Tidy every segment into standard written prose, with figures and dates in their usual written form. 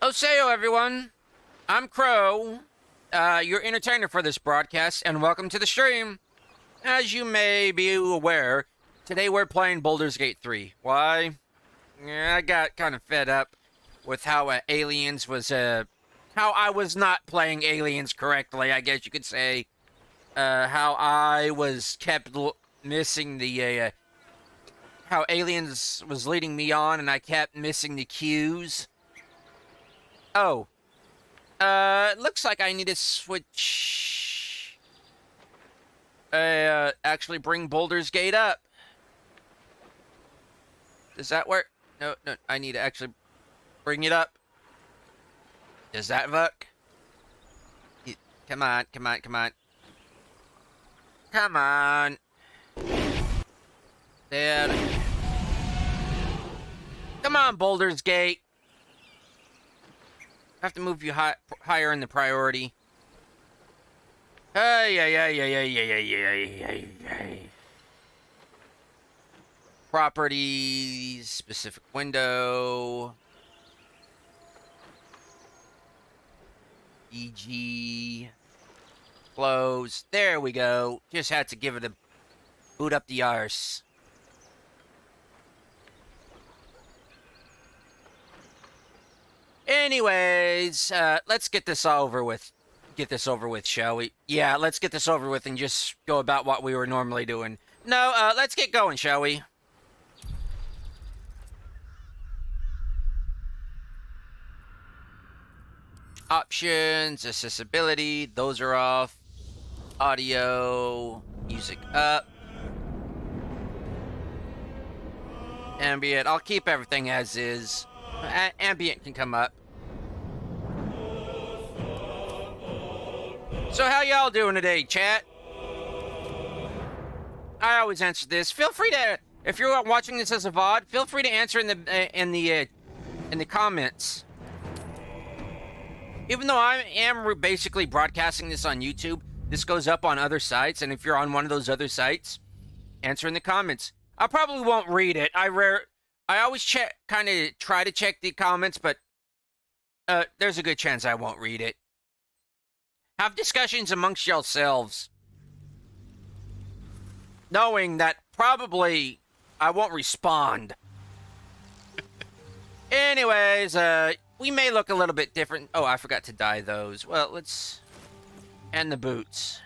Oseyo, everyone. I'm Crow, your entertainer for this broadcast, and welcome to the stream. As you may be aware, today we're playing Baldur's Gate 3. Why? I got kind of fed up with how Aliens was, how I was not playing Aliens correctly, I guess you could say. How I was kept missing the, how Aliens was leading me on and I kept missing the cues. Oh. Looks like I need to switch... actually bring Baldur's Gate up. Does that work? No, I need to actually bring it up. Does that work? Come on. Come on. There. Come on, Baldur's Gate. I have to move you higher in the priority. Properties, specific window. EG. Close. There we go. Just had to give it a boot up the arse. Anyways, let's get this over with. Get this over with, shall we? Yeah, let's get this over with and just go about what we were normally doing. No, let's get going, shall we? Options, accessibility, those are off. Audio, music up. Ambient, I'll keep everything as is. Ambient can come up. So how y'all doing today, chat? I always answer this. Feel free to, if you're watching this as a VOD, feel free to answer in the comments. Even though I am basically broadcasting this on YouTube, this goes up on other sites, and if you're on one of those other sites, answer in the comments. I probably won't read it. I always kind of try to check the comments, but there's a good chance I won't read it. Have discussions amongst yourselves, knowing that probably I won't respond. Anyways, we may look a little bit different. Oh, I forgot to dye those. Well, let's... And the boots.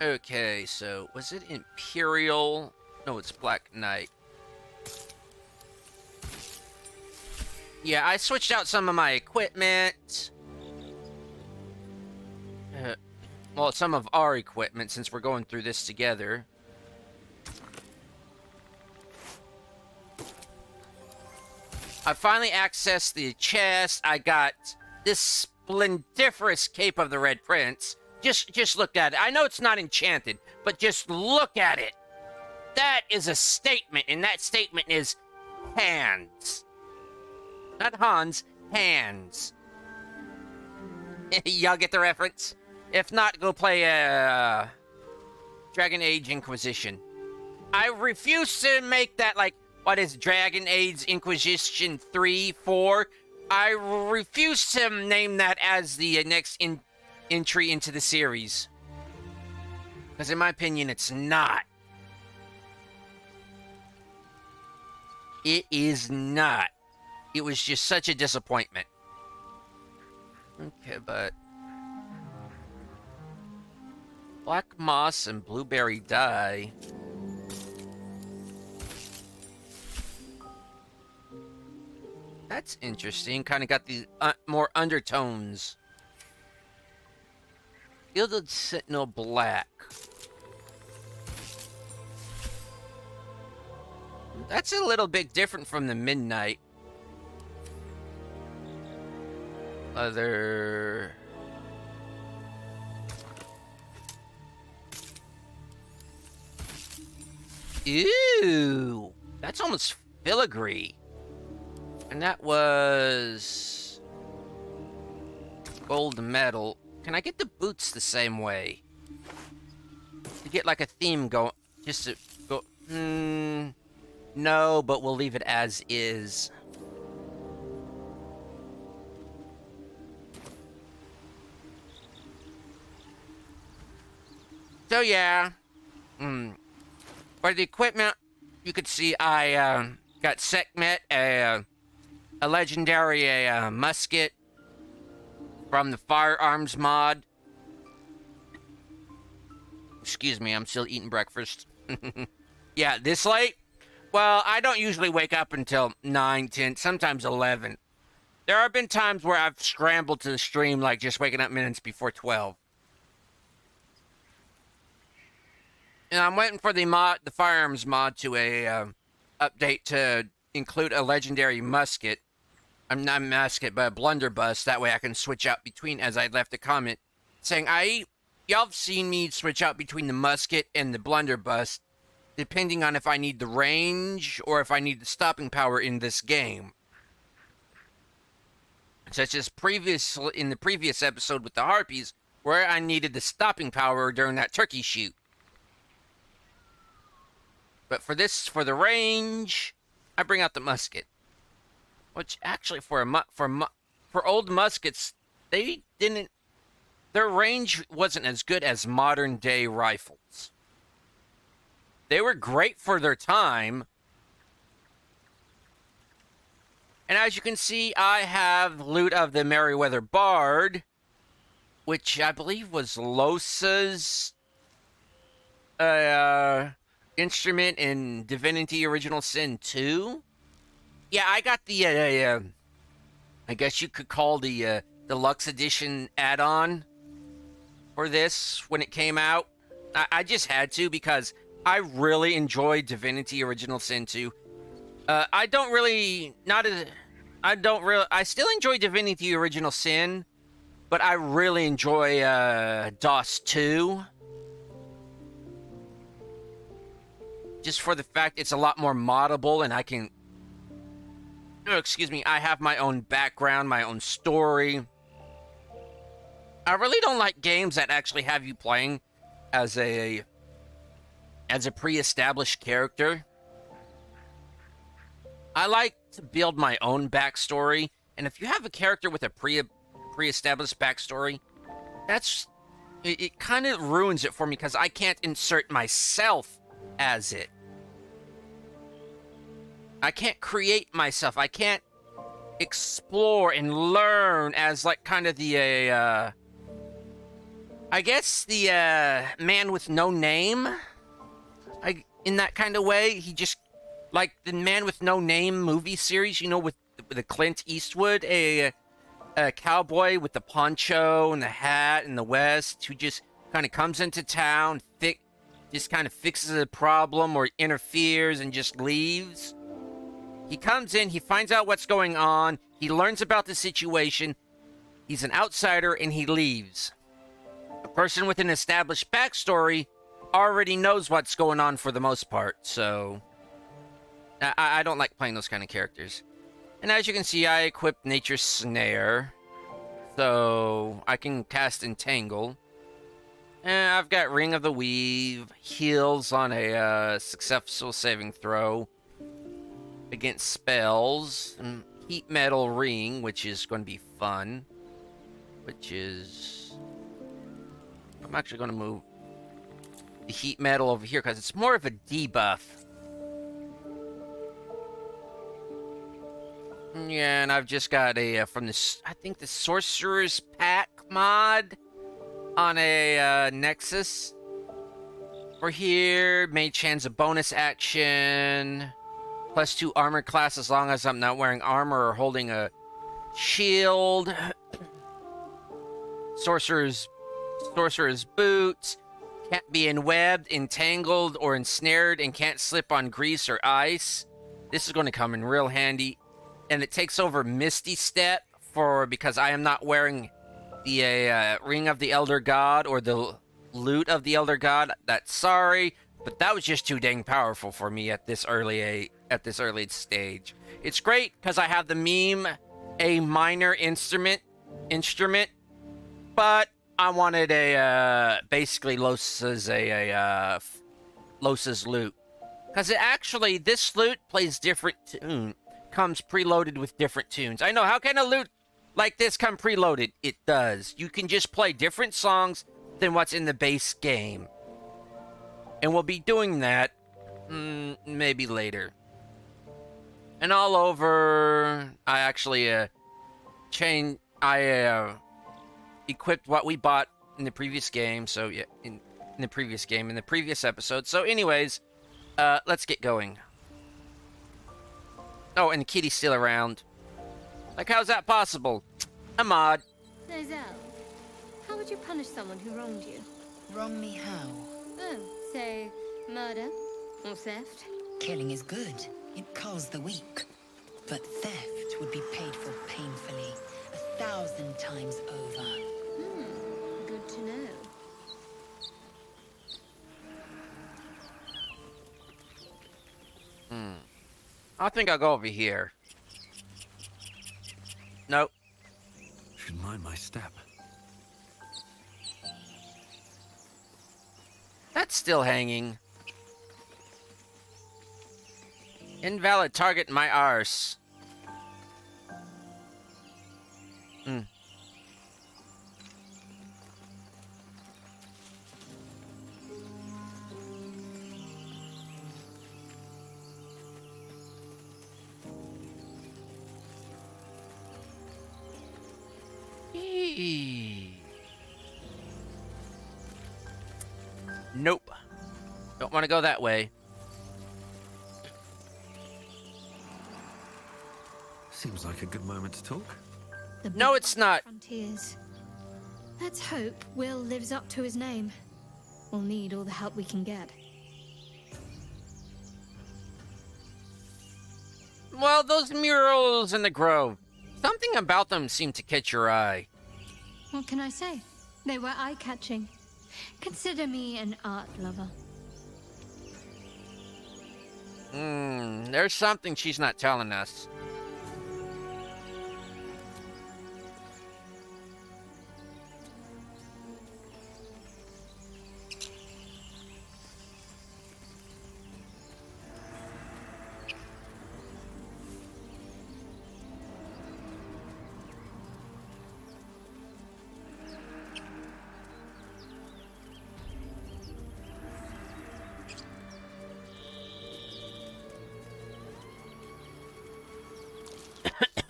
Okay, so was it Imperial? No, it's Black Knight. Yeah, I switched out some of my equipment. Well, some of our equipment since we're going through this together. I finally accessed the chest. I got this splendiferous Cape of the Red Prince. Just look at it. I know it's not enchanted, but just look at it. That is a statement, and that statement is hands. Not Hans, hands. Y'all get the reference? If not, go play Dragon Age Inquisition. I refuse to make that like, what is Dragon Age Inquisition 3, 4? I refuse to name that as the next entry into the series. Because in my opinion, it's not. It is not. It was just such a disappointment. Okay, but... Black moss and blueberry dye. That's interesting. Kind of got the more undertones. Gilded Sentinel Black. That's a little bit different from the Midnight. Other... Ew! That's almost filigree. And that was... gold medal. Can I get the boots the same way? To get like a theme going, just to No, but we'll leave it as is. So yeah, for the equipment, you could see I got Sekhmet, a legendary musket from the Firearms mod. Excuse me, I'm still eating breakfast. Yeah, this late? Well, I don't usually wake up until 9, 10, sometimes 11. There have been times where I've scrambled to the stream, like just waking up minutes before 12. And I'm waiting for the Firearms mod to update to include a legendary musket. I'm not a musket, but a blunderbuss. That way I can switch out between, as I left a comment saying, y'all have seen me switch out between the musket and the blunderbuss, depending on if I need the range or if I need the stopping power in this game. Such as in the previous episode with the Harpies, where I needed the stopping power during that turkey shoot. But for the range, I bring out the musket. Which actually, for old muskets, their range wasn't as good as modern day rifles. They were great for their time. And as you can see, I have loot of the Merryweather Bard, which I believe was Losa's instrument in Divinity Original Sin 2. Yeah, I got the, I guess you could call the Deluxe Edition add-on for this when it came out. I just had to because I really enjoyed Divinity Original Sin 2. I still enjoy Divinity Original Sin, but I really enjoy DOS 2. Just for the fact it's a lot more moddable and I can... Oh, excuse me, I have my own background, my own story. I really don't like games that actually have you playing as a pre-established character. I like to build my own backstory, and if you have a character with a pre-established backstory, it kind of ruins it for me because I can't insert myself as it. I can't create myself. I can't explore and learn as like kind of the I guess the man with no name. In that kind of way, he just like the Man with No Name movie series, you know, with the Clint Eastwood, a cowboy with the poncho and the hat in the West who just kind of comes into town, just kind of fixes a problem or interferes and just leaves. He comes in, he finds out what's going on, he learns about the situation, he's an outsider, and he leaves. A person with an established backstory already knows what's going on for the most part, so... I don't like playing those kind of characters. And as you can see, I equipped Nature's Snare, so I can cast Entangle. And I've got Ring of the Weave, heals on a successful saving throw against spells, and Heat Metal Ring, which is going to be fun. I'm actually going to move the Heat Metal over here because it's more of a debuff. Yeah, and I've just got from this, I think the Sorcerer's Pack mod on a Nexus. For here, Mage Hand's a bonus action. +2 armor class as long as I'm not wearing armor or holding a shield. Sorcerer's Boots. Can't be enwebbed, entangled, or ensnared, and can't slip on grease or ice. This is going to come in real handy. And it takes over Misty Step because I am not wearing the Ring of the Elder God or the Loot of the Elder God. That's sorry, but that was just too dang powerful for me at this early stage. It's great because I have the meme, a minor instrument, but I wanted basically Los's Loot. Because it actually, this loot plays different tune, comes preloaded with different tunes. I know, how can a loot like this come preloaded? It does. You can just play different songs than what's in the base game. And we'll be doing that maybe later. And all over, I actually equipped what we bought in the previous game. So yeah, in the previous episode. So anyways, let's get going. Oh, and the kitty's still around. Like, how's that possible? A mod. So, Zell, how would you punish someone who wronged you? Wrong me how? Oh, say, murder or theft? Killing is good. It culls the weak. But theft would be paid for painfully, 1,000 times over. Good to know. I think I'll go over here. Nope. Should mind my step. That's still hanging. Invalid target my arse. Nope. Don't want to go that way. Seems like a good moment to talk. No, it's not. Frontiers. Let's hope Will lives up to his name. We'll need all the help we can get. Well, those murals in the grove. Something about them seemed to catch your eye. What can I say? They were eye-catching. Consider me an art lover. There's something she's not telling us.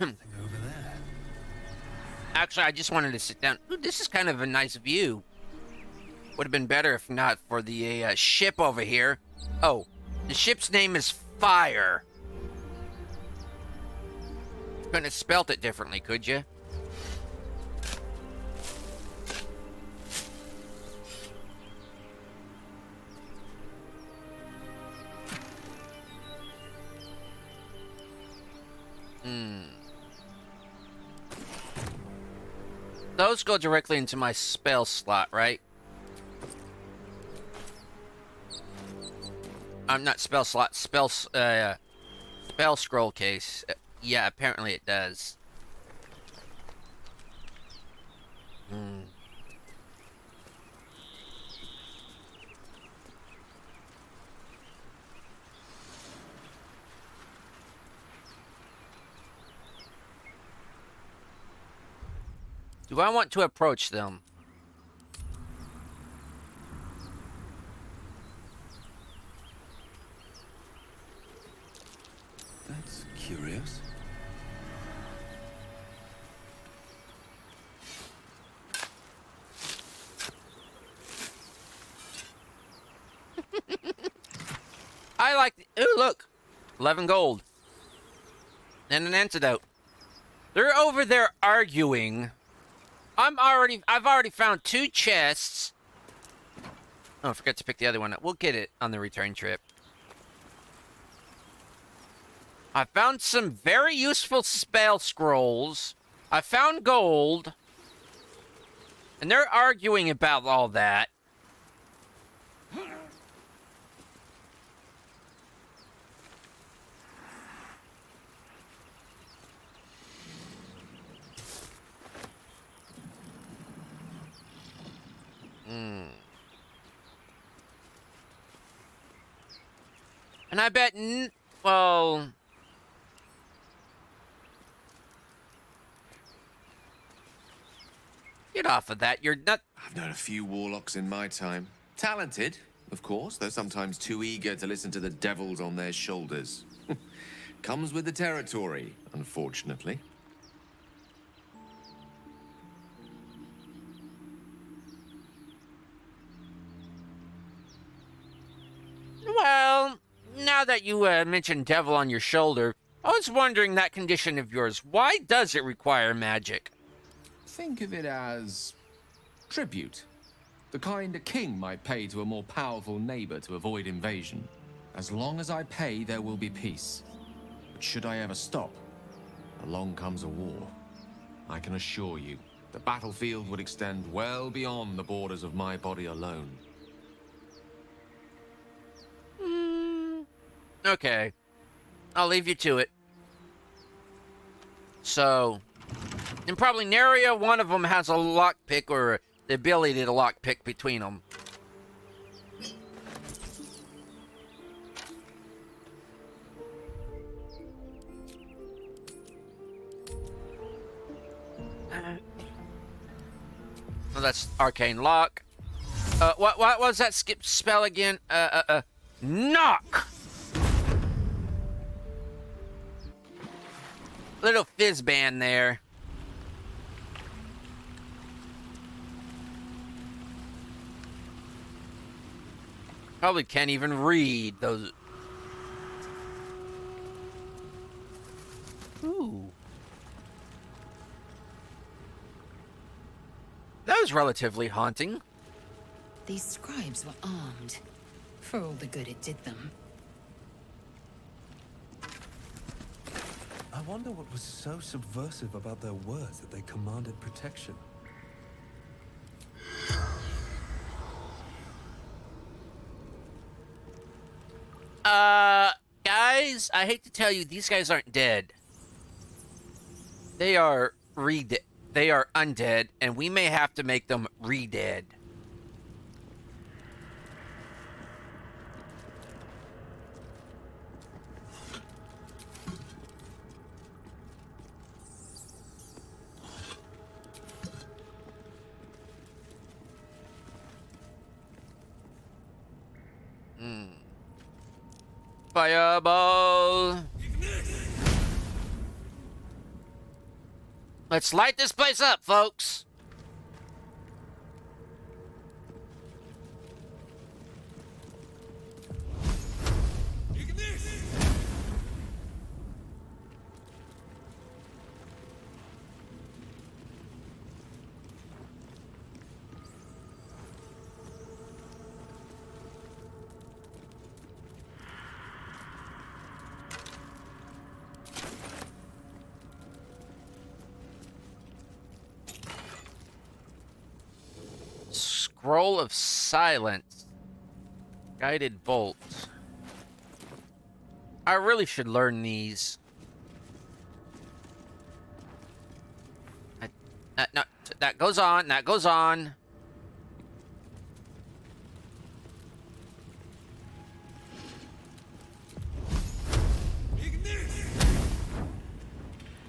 Over there. Actually, I just wanted to sit down. Ooh, this is kind of a nice view. Would have been better if not for the ship over here. Oh, the ship's name is Fire. Couldn't have spelt it differently, could you? Those go directly into my spell slot, right? I'm not spell slot, spell scroll case. Yeah, apparently it does. Do I want to approach them? That's curious. I like the, ooh, look. 11 gold. And an antidote. They're over there arguing. I've already found 2 chests. Oh, I forgot to pick the other one up. We'll get it on the return trip. I found some very useful spell scrolls. I found gold. And they're arguing about all that. And I bet, well... Get off of that. You're not... I've known a few warlocks in my time. Talented, of course, though sometimes too eager to listen to the devils on their shoulders. Comes with the territory, unfortunately. Well, now that you mentioned devil on your shoulder, I was wondering that condition of yours. Why does it require magic? Think of it as tribute. The kind a king might pay to a more powerful neighbor to avoid invasion. As long as I pay, there will be peace. But should I ever stop, along comes a war. I can assure you, the battlefield would extend well beyond the borders of my body alone. Okay. I'll leave you to it. So, and probably nary a one of them has a lockpick or the ability to lockpick between them. Well, that's arcane lock. What was that skip spell again? Knock! Little fizz band there. Probably can't even read those. Ooh. That was relatively haunting. These scribes were armed, for all the good it did them. I wonder what was so subversive about their words that they commanded protection. Guys, I hate to tell you, these guys aren't dead. They are they are undead, and we may have to make them re-dead. Fireball! Let's light this place up, folks! Scroll of Silence. Guided Bolt. I really should learn these. No, that goes on, that goes on.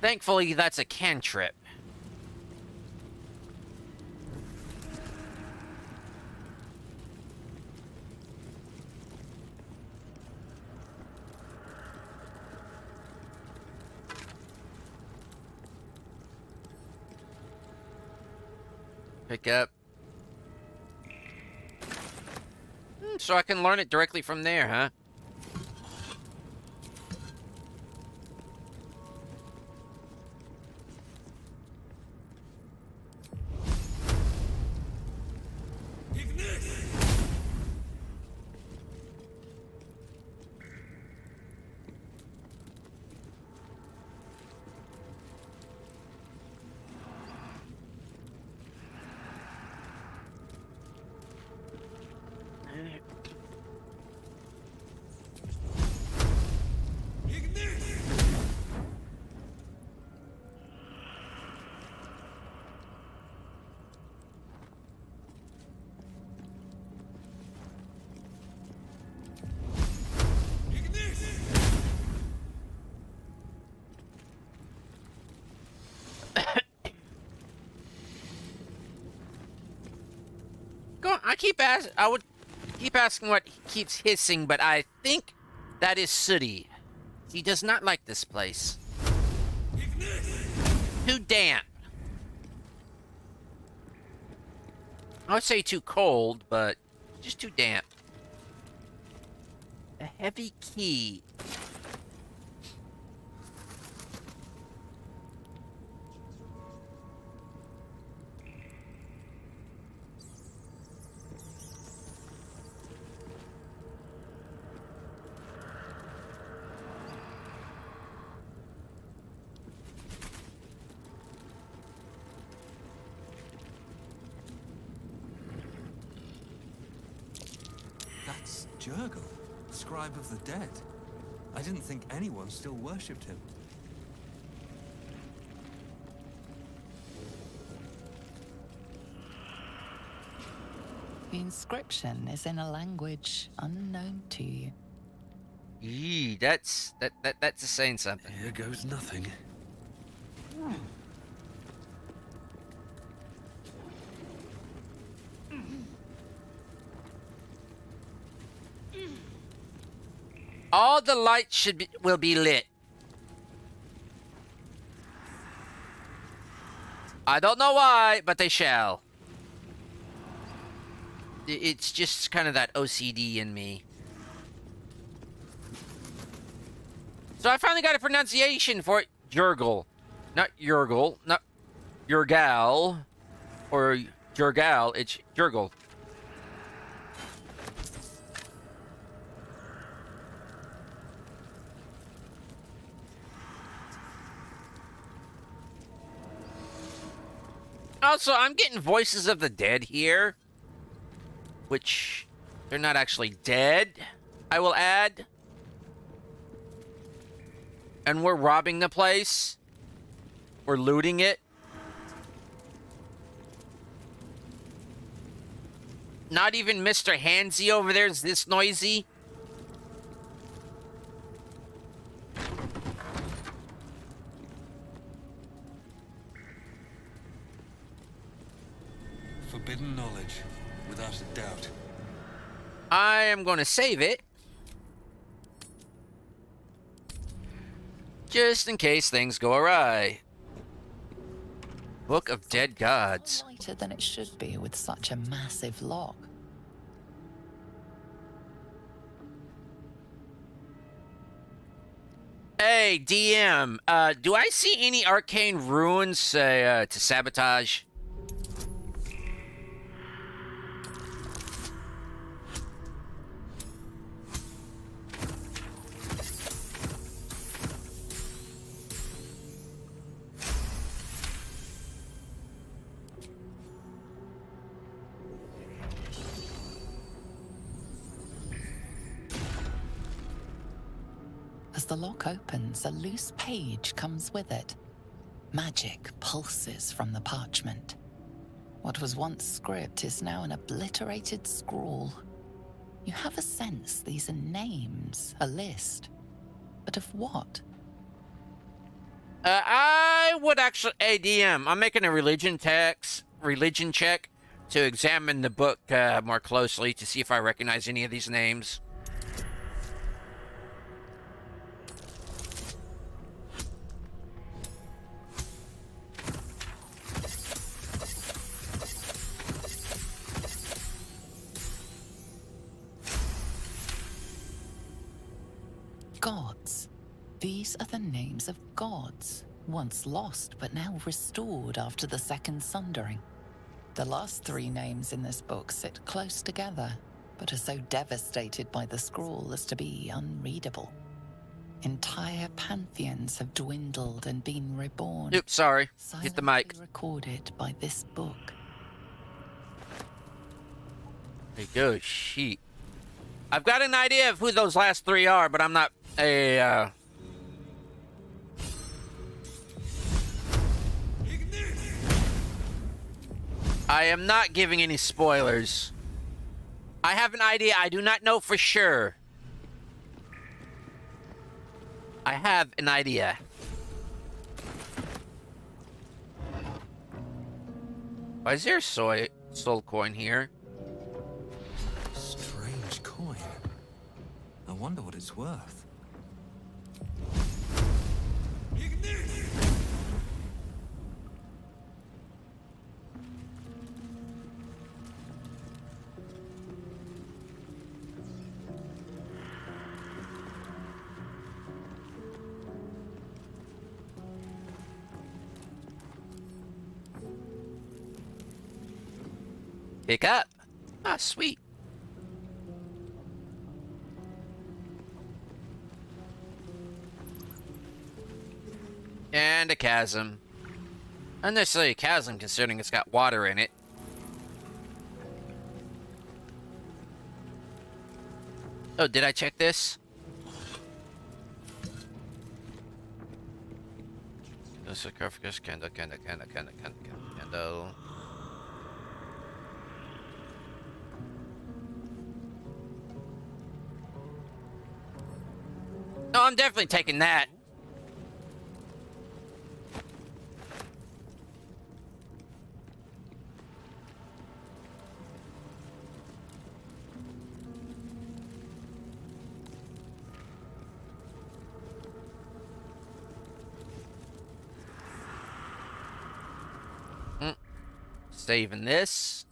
Thankfully, that's a cantrip. Pick up. So I can learn it directly from there, huh? I would keep asking what keeps hissing, but I think that is Sooty. He does not like this place. Too damp. I would say too cold, but just too damp. A heavy key. That's Jurgle, scribe of the dead. I didn't think anyone still worshipped him. The inscription is in a language unknown to you. Yee, that's saying something. Here goes nothing. All the lights will be lit. I don't know why, but they shall. It's just kind of that OCD in me. So I finally got a pronunciation for it. Jurgle. Not Jurgle. Not Jurgal. Or Jurgal. It's Jurgle. Also, I'm getting voices of the dead here. Which, they're not actually dead, I will add. And we're robbing the place. We're looting it. Not even Mr. Handsy over there is this noisy. Forbidden knowledge, without a doubt. I am going to save it. Just in case things go awry. Book of Dead Gods. Lighter than it should be with such a massive lock. Hey, DM, do I see any arcane ruins to sabotage? As the lock opens, a loose page comes with it. Magic pulses from the parchment. What was once script is now an obliterated scrawl. You have a sense these are names, a list. But of what? I would actually... Hey, DM, I'm making a religion check to examine the book more closely to see if I recognize any of these names. Gods. These are the names of gods, once lost but now restored after the Second Sundering. The last three names in this book sit close together, but are so devastated by the scrawl as to be unreadable. Entire pantheons have dwindled and been reborn. Oops, sorry. Hit the mic. silently recorded by this book. There you go, sheet. I've got an idea of who those last three are, but I'm not a, I am not giving any spoilers. I have an idea. I do not know for sure. I have an idea. Why is there a soul coin here? wonder what it's worth. Pick up. Ah, sweet. And a chasm. Not necessarily a chasm, considering it's got water in it. Oh, did I check this? The sarcophagus, candle. No, I'm definitely taking that. Saving this.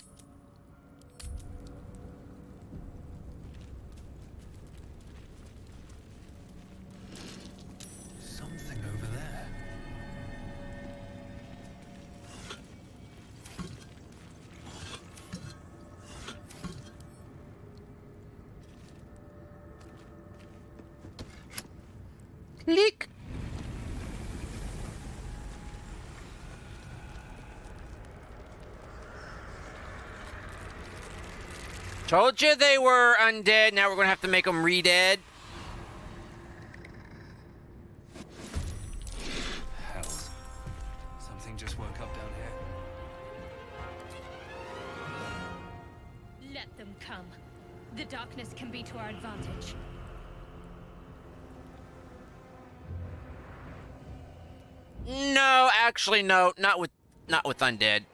Something over there. Click. Told you they were undead. Now we're gonna have to make them re-dead. Hells. Something just woke up down here. Let them come. The darkness can be to our advantage. No, actually, no. Not with undead.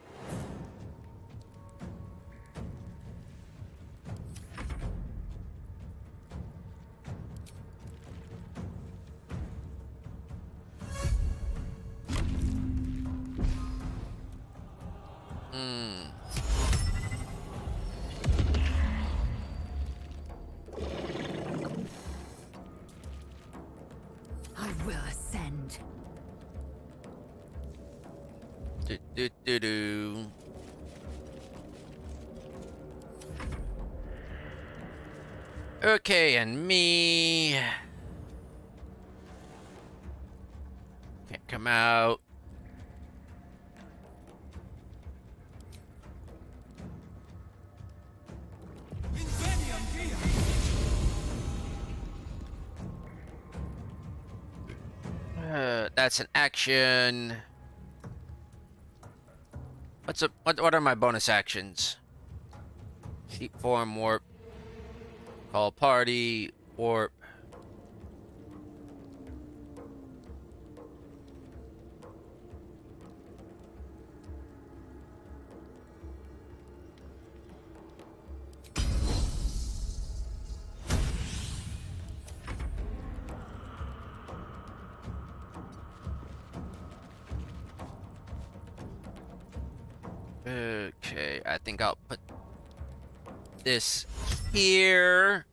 I will ascend. Do. Okay, and me. Can't come out. That's an action. What are my bonus actions? Keep form, warp, call party, warp. Okay, I think I'll put this here.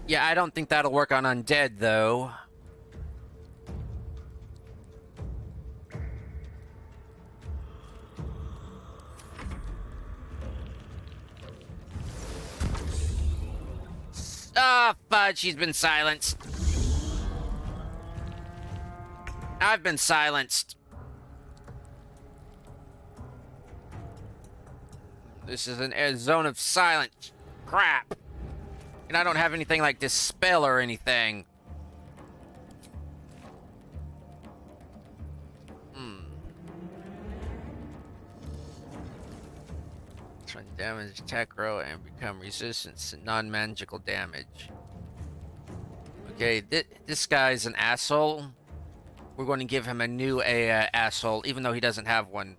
Yeah, I don't think that'll work on undead, though. Ah, fudge, she's been silenced. I've been silenced. This is a zone of silence. Crap. And I don't have anything like dispel or anything. Try to damage attack roll and become resistant to non-magical damage. Okay, this guy's an asshole. We're going to give him a new asshole, even though he doesn't have one.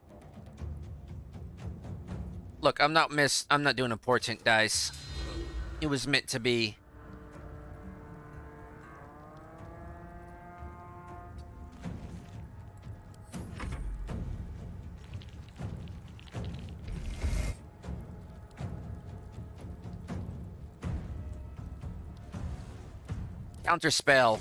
Look, I'm not doing a portent dice. It was meant to be. Counter spell.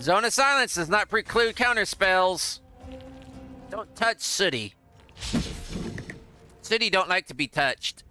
Zone of Silence does not preclude counter spells. Don't touch Sooty. Sooty don't like to be touched.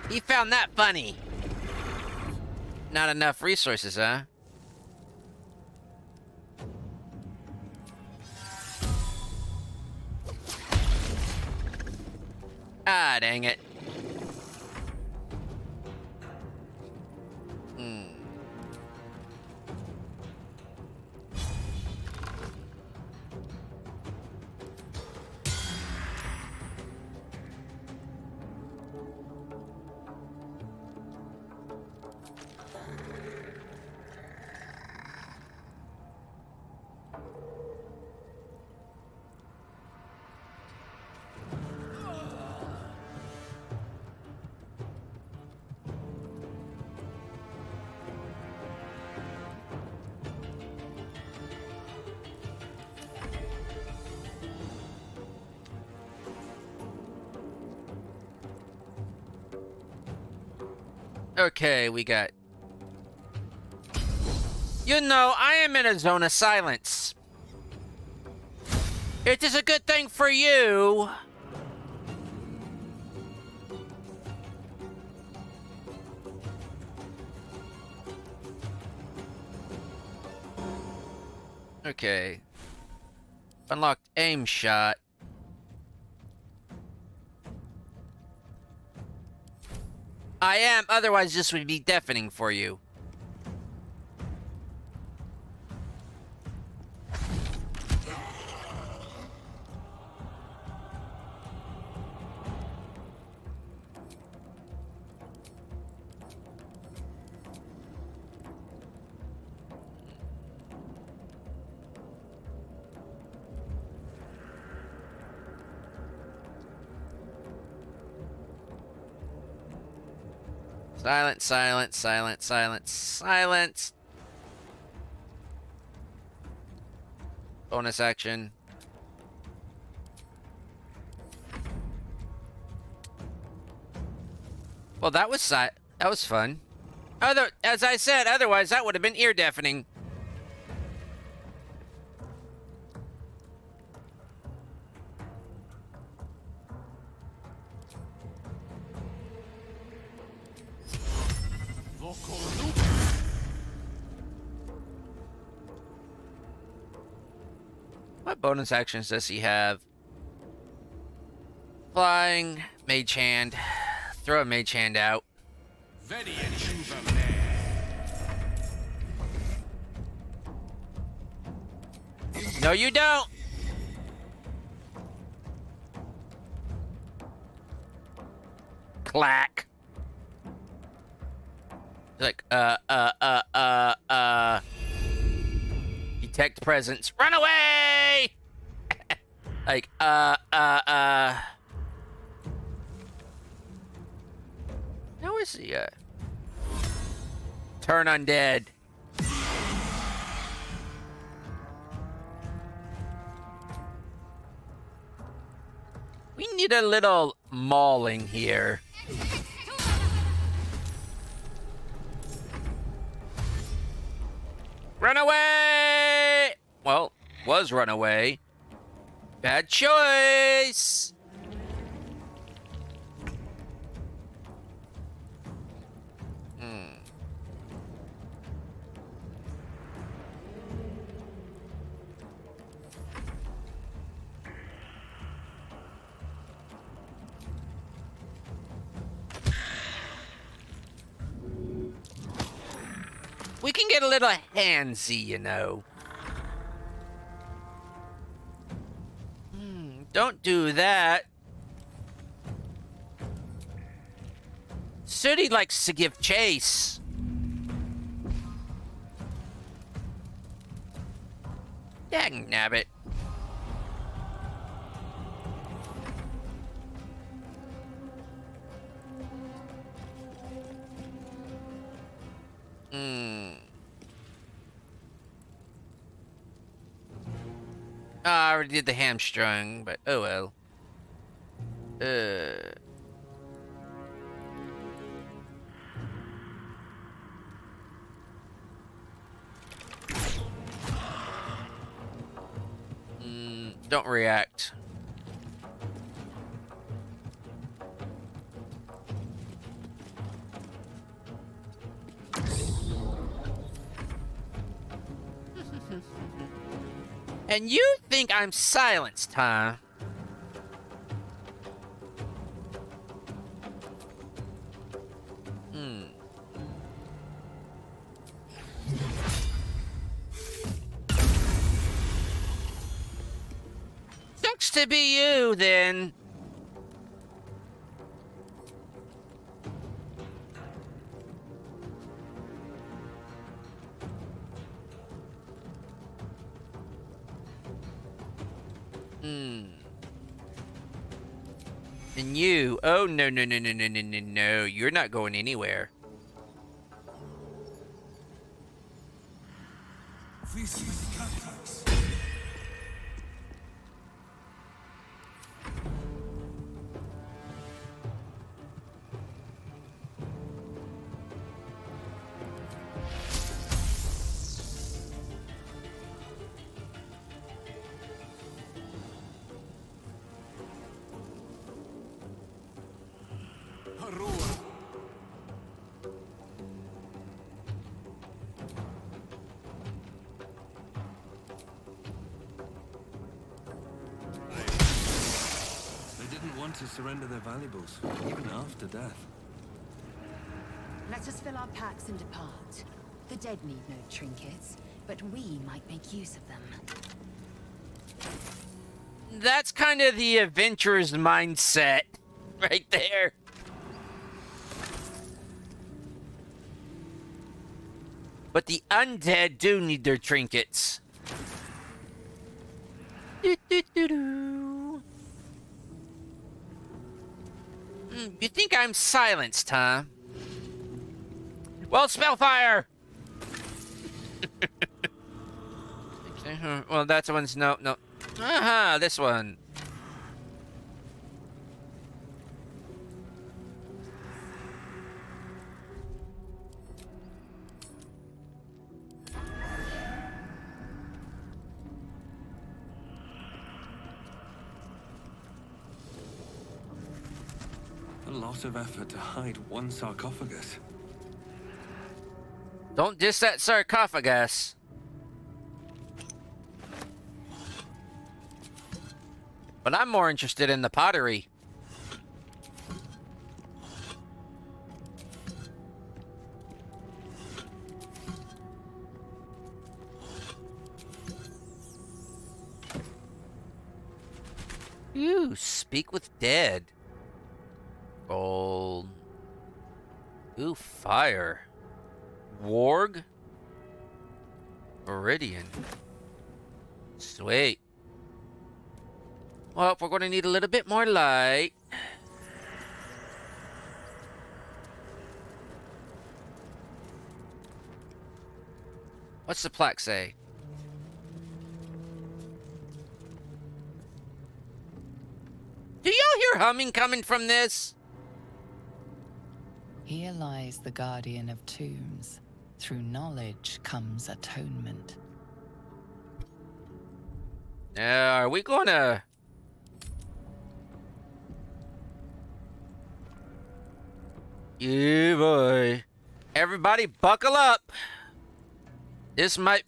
He found that funny. Not enough resources, huh? Ah, dang it. Okay, we got... You know, I am in a zone of silence. It is a good thing for you. Okay. Unlocked aim shot. I am, otherwise this would be deafening for you. Silence, silence, silence, silence, silence. Bonus action. Well, that was fun. As I said, otherwise that would have been ear deafening. What bonus actions does he have? Flying, mage hand. Throw a mage hand out. No, you don't. Clack. Like, detect presence. Run away! Like, Now is he, turn undead. We need a little mauling here. Run away! Well, was run away. Bad choice! We can get a little handsy, you know. Don't do that. Sooty likes to give chase. Dang nabbit. I already did the hamstrung, but oh well. Don't react. And you think I'm silenced, huh? Sucks to be you, then. And you, oh no, you're not going anywhere. This is Catacombs. To surrender their valuables, even after death. Let us fill our packs and depart. The dead need no trinkets, but we might make use of them. That's kind of the adventurer's mindset right there. But the undead do need their trinkets. You think I'm silenced, huh? Well, spellfire! Well, that one's no. Aha, this one. A lot of effort to hide one sarcophagus. Don't diss that sarcophagus. But I'm more interested in the pottery. You speak with dead. Gold. Ooh, fire. Warg? Viridian. Sweet. Well, we're going to need a little bit more light. What's the plaque say? Do y'all hear humming coming from this? Here lies the guardian of tombs. Through knowledge comes atonement. Now, are we gonna... Yeah, boy. Everybody buckle up.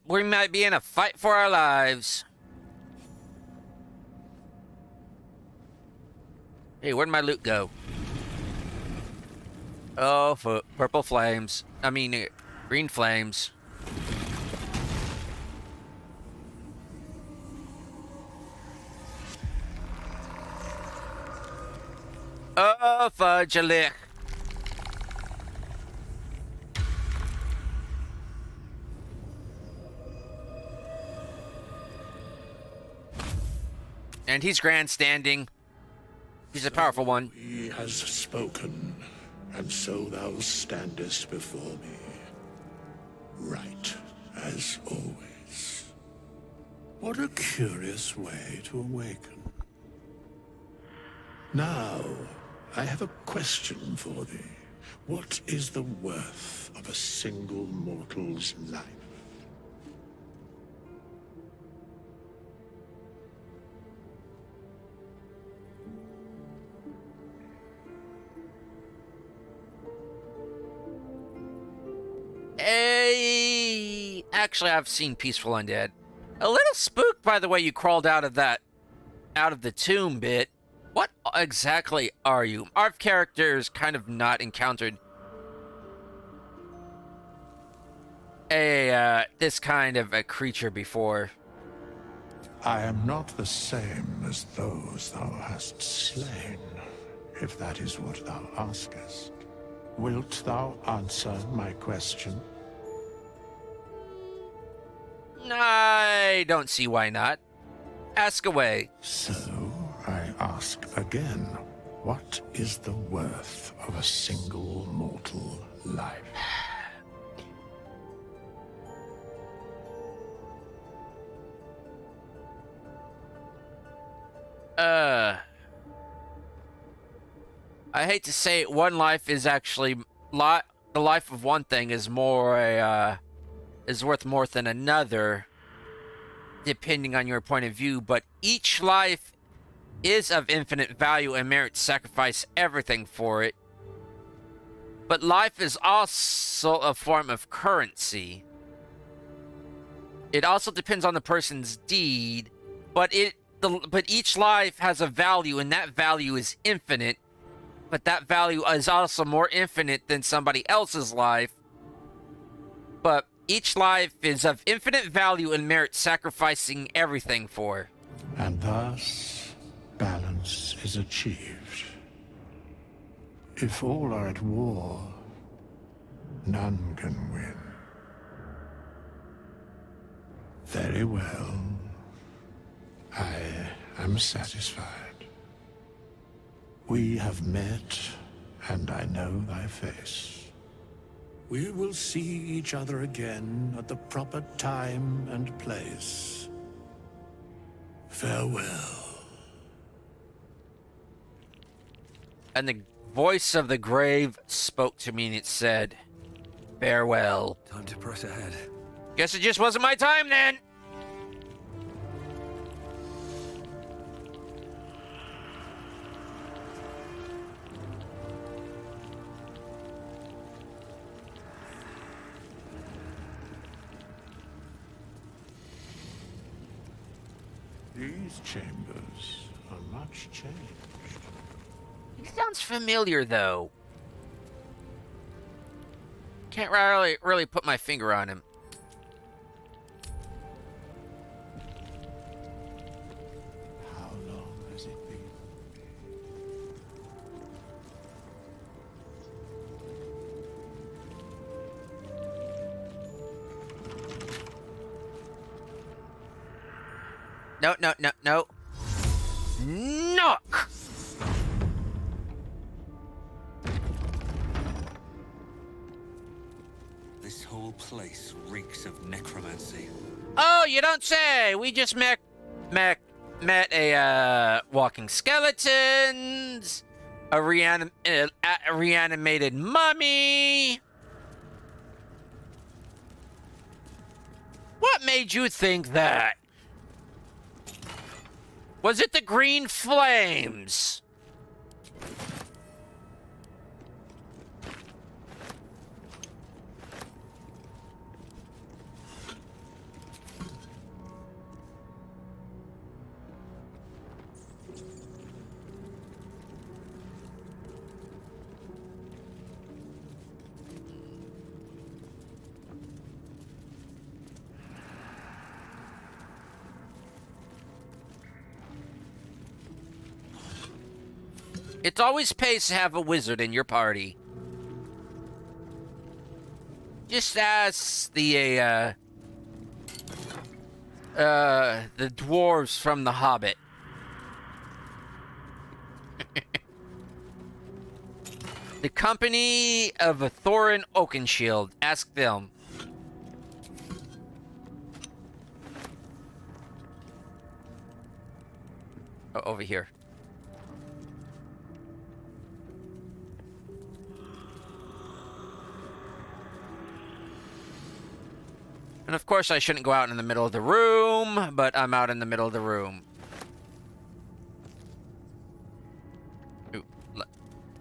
We might be in a fight for our lives. Hey, where'd my loot go? Oh, purple flames. I mean, green flames. Oh, fudge-a-lick. And he's grandstanding. He's a powerful one. He has spoken, and so thou standest before me. Right, as always. What a curious way to awaken. Now, I have a question for thee. What is the worth of a single mortal's life? Actually, I've seen Peaceful Undead. A little spooked by the way you crawled out of the tomb bit. What exactly are you? Our characters kind of not encountered this kind of a creature before. I am not the same as those thou hast slain, if that is what thou askest. Wilt thou answer my question? I don't see why not. Ask away. So, I ask again, what is the worth of a single mortal life? I hate to say it, one life is actually the life of one thing is is worth more than another, depending on your point of view, but each life is of infinite value and merits sacrifice everything for it. But life is also a form of currency. It also depends on the person's deed, but each life has a value, and that value is infinite. But that value is also more infinite than somebody else's life. But each life is of infinite value and merits sacrificing everything for. And thus, balance is achieved. If all are at war, none can win. Very well. I am satisfied. We have met, and I know thy face. We will see each other again at the proper time and place. Farewell. And the voice of the grave spoke to me, and it said, farewell. Time to press ahead. Guess it just wasn't my time then. These chambers are much changed. He sounds familiar, though. Can't really put my finger on him. How long has it been? No, no, no, no. Knock! This whole place reeks of necromancy. Oh, you don't say! We just met a walking skeletons, a reanimated mummy. What made you think that? Was it the green flames? It always pays to have a wizard in your party. Just ask the dwarves from The Hobbit. The company of a Thorin Oakenshield. Ask them. Oh, over here. And of course I shouldn't go out in the middle of the room, but I'm out in the middle of the room. Ooh,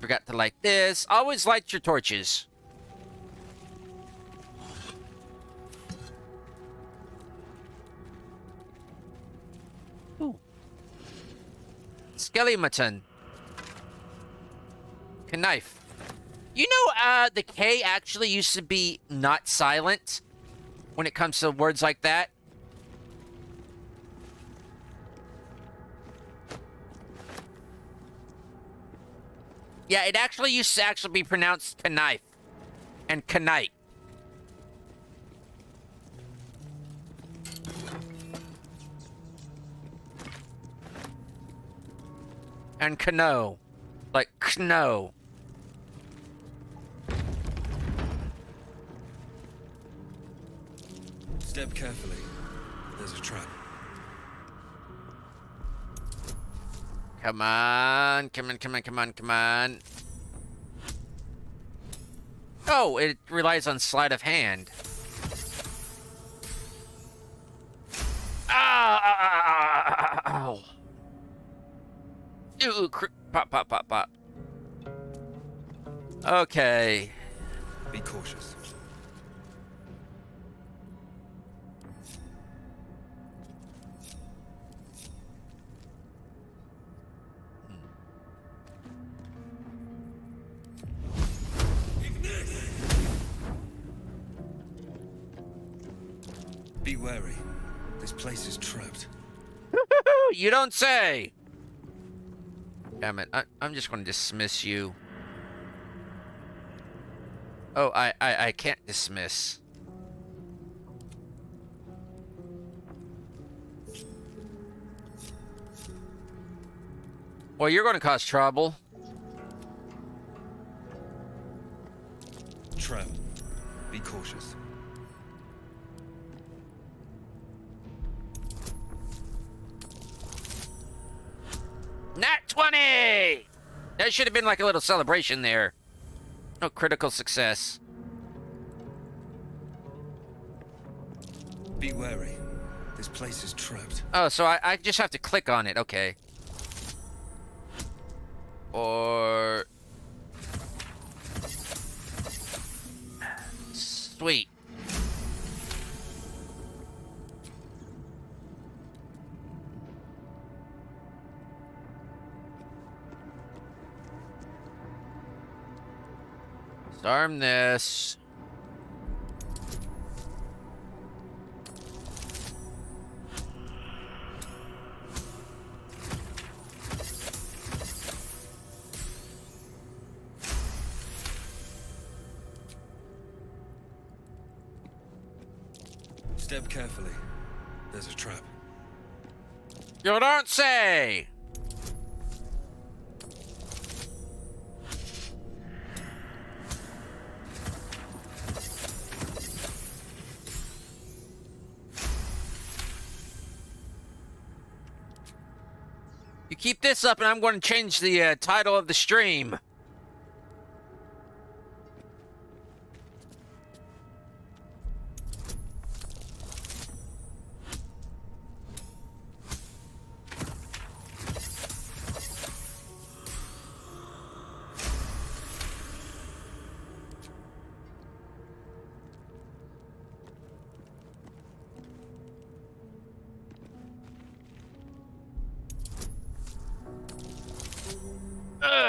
forgot to light this. Always light your torches. Ooh. Skeleton. Knife. You know, the K actually used to be not silent when it comes to words like that. Yeah, it actually used to actually be pronounced knife and knight. And kno. Like kno. Step carefully. There's a trap. Come on. Come on, come on, come on, come on. Oh, it relies on sleight of hand. Ow! Ooh, pop, pop, pop, pop. Okay. Be cautious. Be wary. This place is trapped. You don't say! Damn it. I'm just going to dismiss you. Oh, I can't dismiss. Well, you're going to cause trouble. Trap. Be cautious. Nat 20! That should have been like a little celebration there. No critical success. Be wary. This place is trapped. Oh, so I just have to click on it. Okay. Or... Sweet. Disarm this. Step carefully. There's a trap. You don't say! You keep this up and I'm going to change the title of the stream.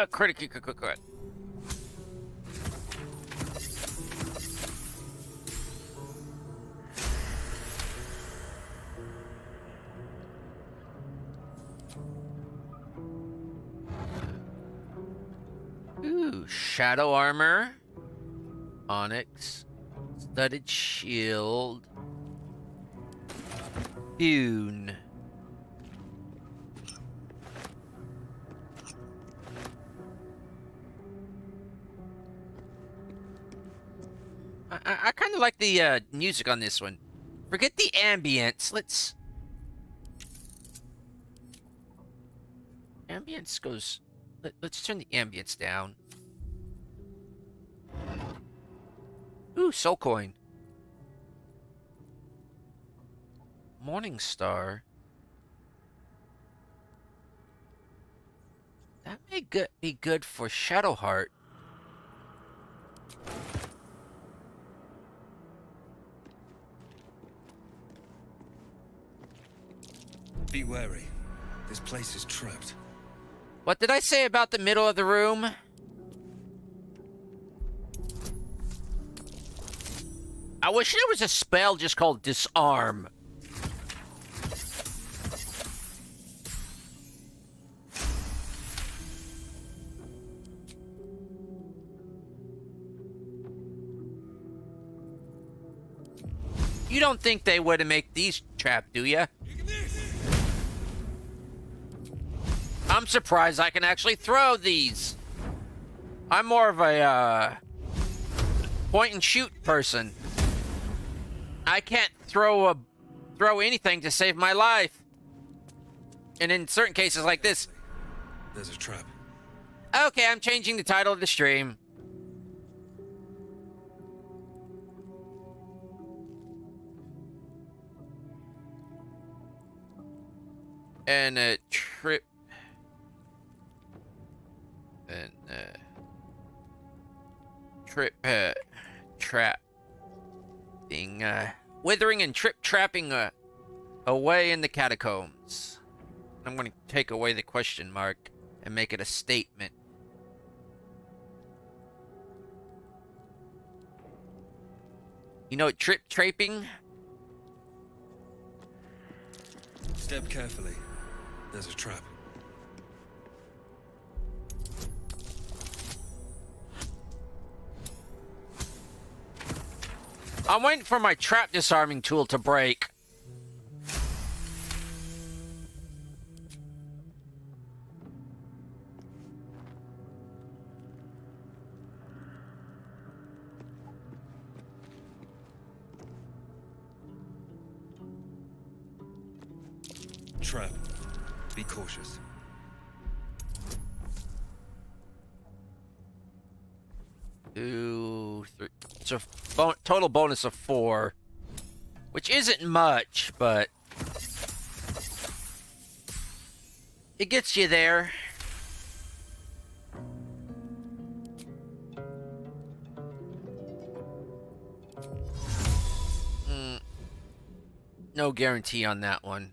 Critical. Ooh, shadow armor. Onyx. Studded shield. Dune. I kind of like the music on this one. Forget the ambience. Ambience goes... Let's turn the ambience down. Ooh, soul coin. Morning Star. That may be good for Shadowheart. Be wary. This place is trapped. What did I say about the middle of the room? I wish there was a spell just called Disarm. You don't think they would have made these trapped, do ya? I'm surprised I can actually throw these. I'm more of a point and shoot person. I can't throw anything to save my life. And in certain cases like this. There's a trap. Okay, I'm changing the title of the stream. And a trip. And trap. Being withering and trip trapping away in the catacombs. I'm going to take away the question mark and make it a statement. You know what trip trapping? Step carefully. There's a trap. I'm waiting for my trap disarming tool to break. Trap. Be cautious. Two, three. It's a total bonus of 4, which isn't much, but it gets you there. No guarantee on that one.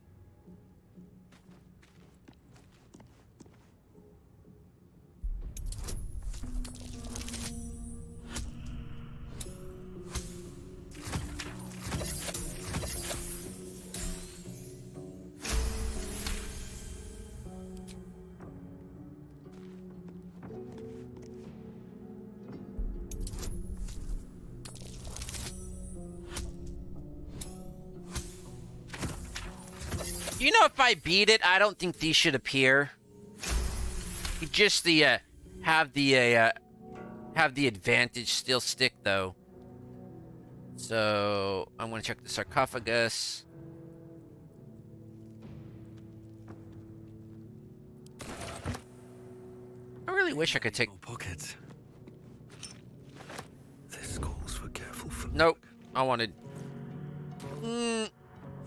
You know, if I beat it, I don't think these should appear. Just the have the advantage still stick though. So I'm gonna check the sarcophagus. I really wish I could take pockets. This calls for careful foot. Nope. I wanted.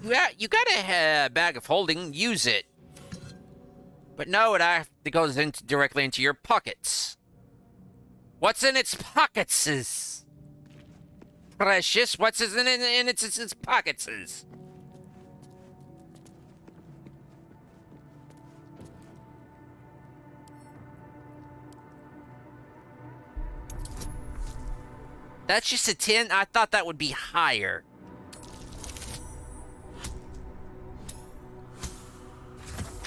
Yeah, you got a bag of holding. Use it. But no, it goes directly into your pockets. What's in its pockets is precious. What's in its pockets is. That's just a 10. I thought that would be higher.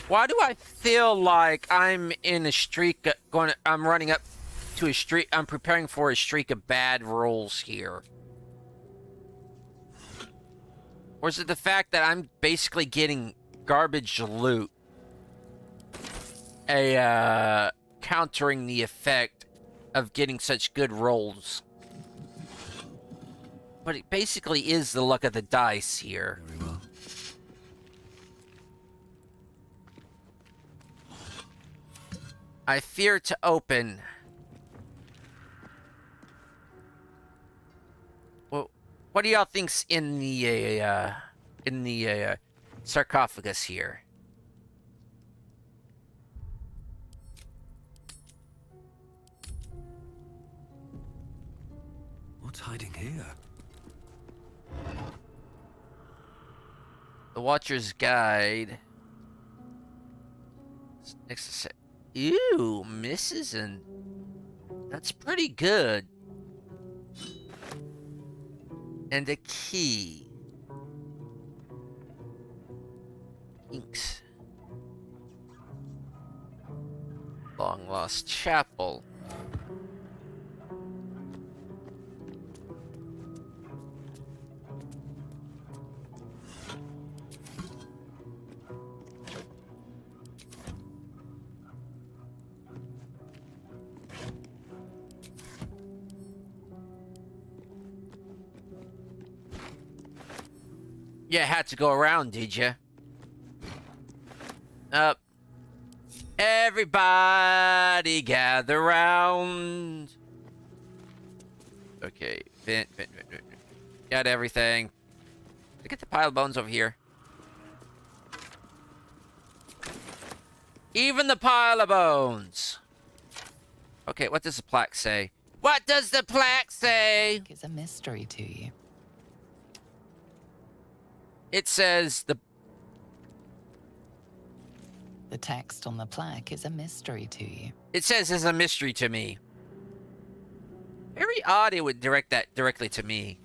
Why do I feel like I'm in a streak I'm running up to a streak. I'm preparing for a streak of bad rolls here. Or is it the fact that I'm basically getting garbage loot? Countering the effect of getting such good rolls. But it basically is the luck of the dice here. Very well. I fear to open. Well, what do y'all think's in the sarcophagus here? What's hiding here? The Watcher's Guide. Next to ew, misses, and that's pretty good. And a key. Inks. Long Lost Chapel. You had to go around, did you? Up. Everybody gather round. Okay, vent. Got everything. Look at the pile of bones over here. Even the pile of bones. Okay, what does the plaque say? What does the plaque say? It's a mystery to you. It says The text on the plaque is a mystery to you. It says it's a mystery to me. Very odd it would direct that directly to me.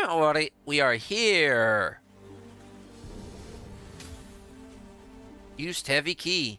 Alright, we are here. Used heavy key.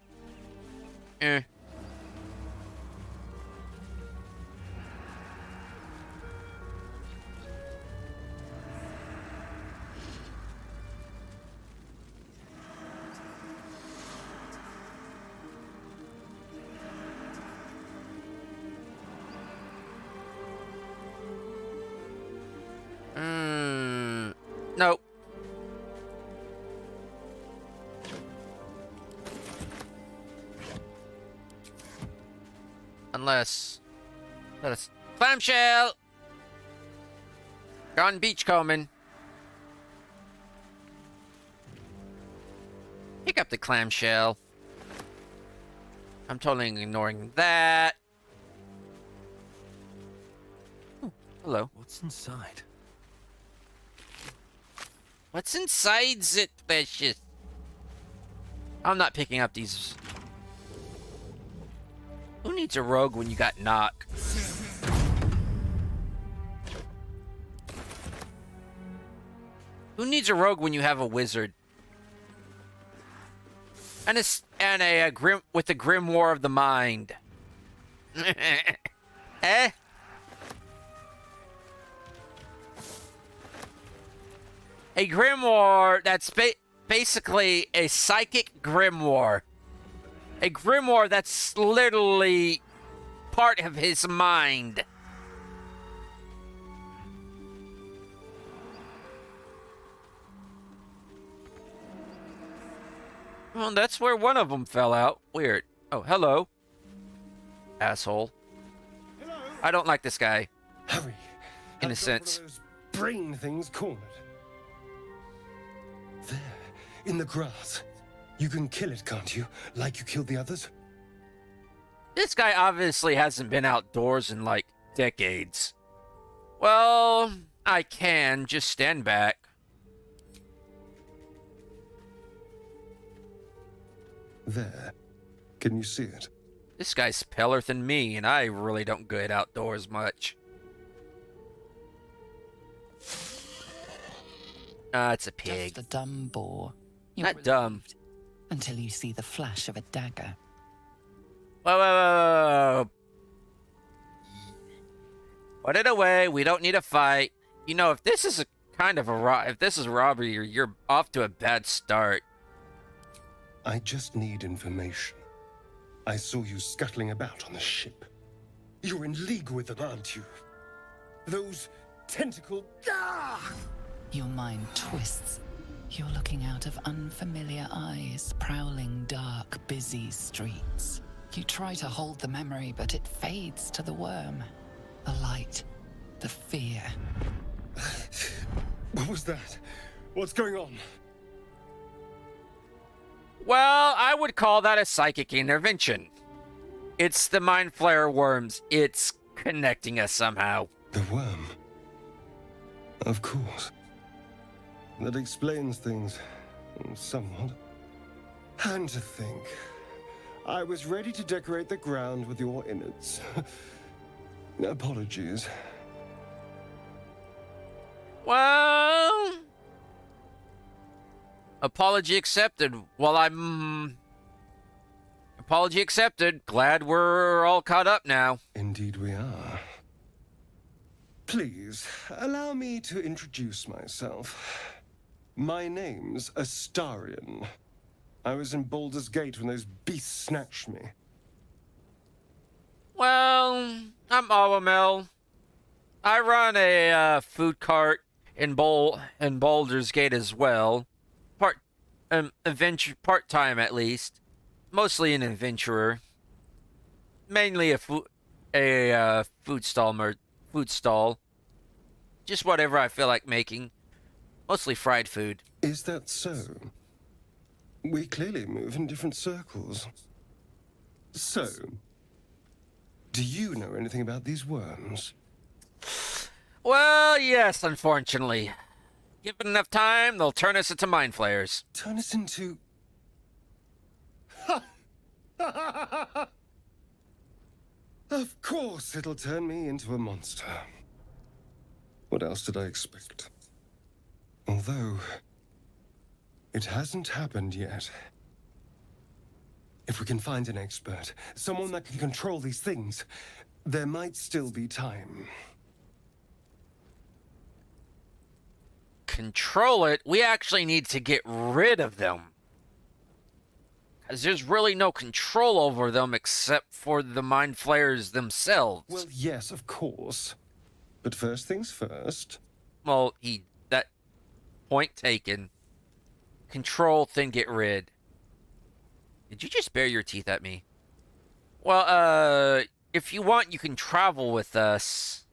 Nope. Unless... Let us... Clamshell! Gone beachcombing. Pick up the clamshell. I'm totally ignoring that. Oh, hello. What's inside? What's inside's it, precious? I'm not picking up these. Who needs a rogue when you got knock? Who needs a rogue when you have a wizard? And a grim with the grimoire of the mind. Eh? A grimoire that's basically a psychic grimoire. A grimoire that's literally part of his mind. Well, that's where one of them fell out. Weird. Oh, hello. Asshole. Hello? I don't like this guy. Hurry. In a I've got sense. one of those brain things cornered. There, in the grass. You can kill it, can't you? Like you killed the others? This guy obviously hasn't been outdoors in, like, decades. Well, I can. Just stand back. There. Can you see it? This guy's paler than me, and I really don't get outdoors much. Ah, it's a pig. Just a dumb boar. Not dumb. Until you see the flash of a dagger. Whoa, whoa, whoa, whoa. Put it away. We don't need a fight. You know, if this is a kind of a if this is robbery, you're off to a bad start. I just need information. I saw you scuttling about on the ship. You're in league with them, aren't you? Those tentacle... Ah! Your mind twists. You're looking out of unfamiliar eyes, prowling dark, busy streets. You try to hold the memory, but it fades to the worm. The light. The fear. What was that? What's going on? Well, I would call that a psychic intervention. It's the Mind Flayer worms. It's connecting us somehow. The worm? Of course. That explains things, somewhat. And to think, I was ready to decorate the ground with your innards. Apologies. Well, apology accepted. Well, apology accepted. Glad we're all caught up now. Indeed we are. Please, allow me to introduce myself. My name's Astarion. I was in Baldur's Gate when those beasts snatched me. Well, I'm Awamel. I run a food cart in Baldur's Gate as well. Part-time at least. Mostly an adventurer. Mainly a food stall. Just whatever I feel like making. Mostly fried food. Is that so? We clearly move in different circles. So, do you know anything about these worms? Well, yes, unfortunately. Given enough time, they'll turn us into Mind Flayers. Turn us into... Of course it'll turn me into a monster. What else did I expect? Although, it hasn't happened yet. If we can find an expert, someone that can control these things, there might still be time. Control it? We actually need to get rid of them. Because there's really no control over them except for the Mind Flayers themselves. Well, yes, of course. But first things first. Well, that point taken. Control, then get rid. Did you just bare your teeth at me? Well, if you want, you can travel with us.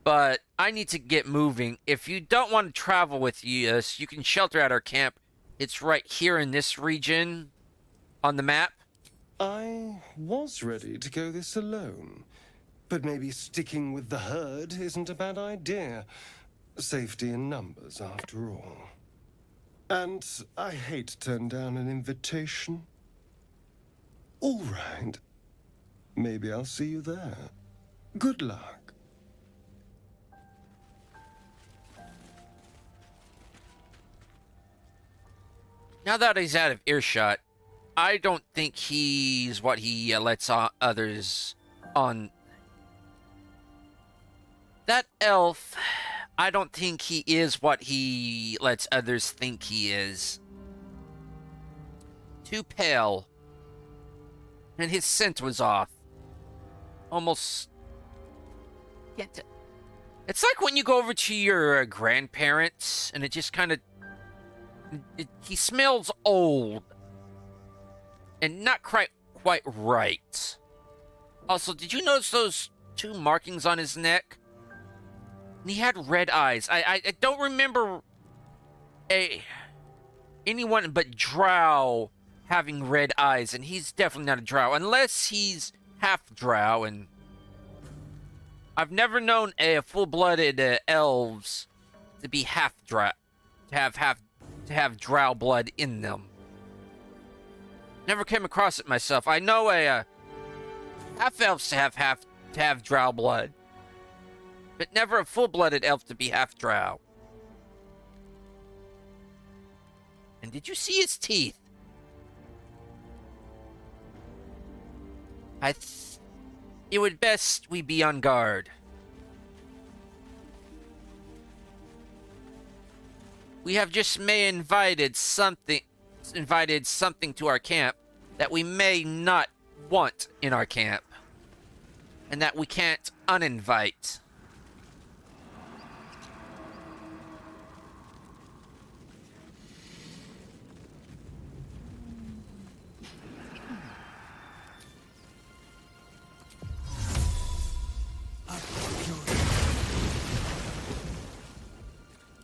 But I need to get moving. If you don't want to travel with us, you can shelter at our camp. It's right here in this region on the map. I was ready to go this alone. But maybe sticking with the herd isn't a bad idea. Safety in numbers, after all. And I hate to turn down an invitation. All right. Maybe I'll see you there. Good luck. Now that he's out of earshot, I don't think he's what he lets others on. That elf, I don't think he is what he lets others think he is. Too pale. And his scent was off. Almost... It's like when you go over to your grandparents and it just kind of... He smells old. And not quite right. Also, did you notice those two markings on his neck? And he had red eyes. I don't remember anyone but Drow having red eyes, and he's definitely not a Drow, unless he's half Drow, and I've never known a full-blooded elves to be half Drow, to have Drow blood in them. Never came across it myself. I know a half-elves to have drow blood, but never a full-blooded elf to be half drow. And did you see his teeth? It would best we be on guard. We have just invited something to our camp that we may not want in our camp, and that we can't uninvite.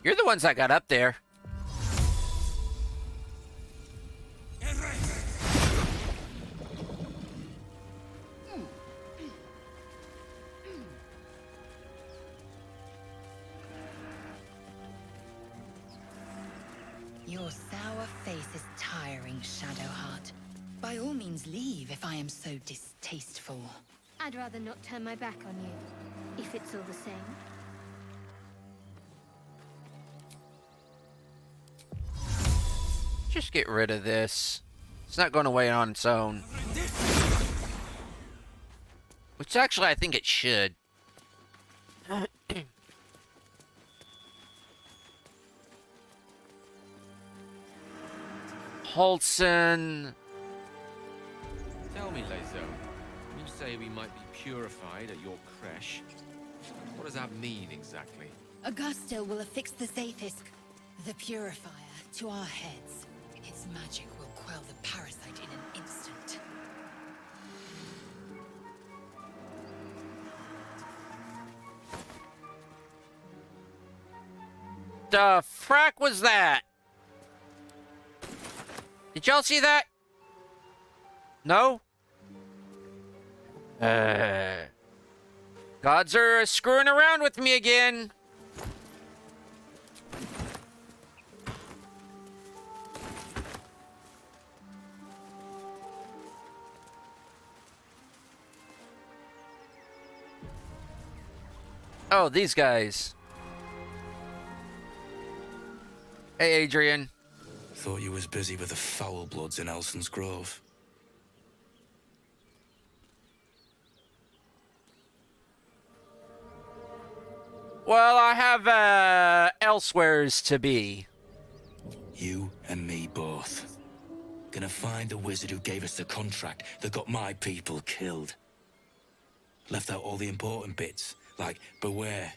You're the ones that got up there. Your sour face is tiring, Shadowheart. By all means leave if I am so distasteful. I'd rather not turn my back on you, if it's all the same. Just get rid of this. It's not going away on its own. Which actually I think it should. Holson. Tell me, Lezo, when you say we might be purified at your creche, what does that mean exactly? Augusto will affix the Zaithisk, the purifier, to our heads. Its magic will quell the parasite in an instant. The frack was that? Did y'all see that? No? Gods are screwing around with me again. Oh, these guys. Hey, Adrian. Thought you was busy with the foul bloods in Elson's Grove. Well, I have, elsewheres to be. You and me both. Gonna find the wizard who gave us the contract that got my people killed. Left out all the important bits, like beware,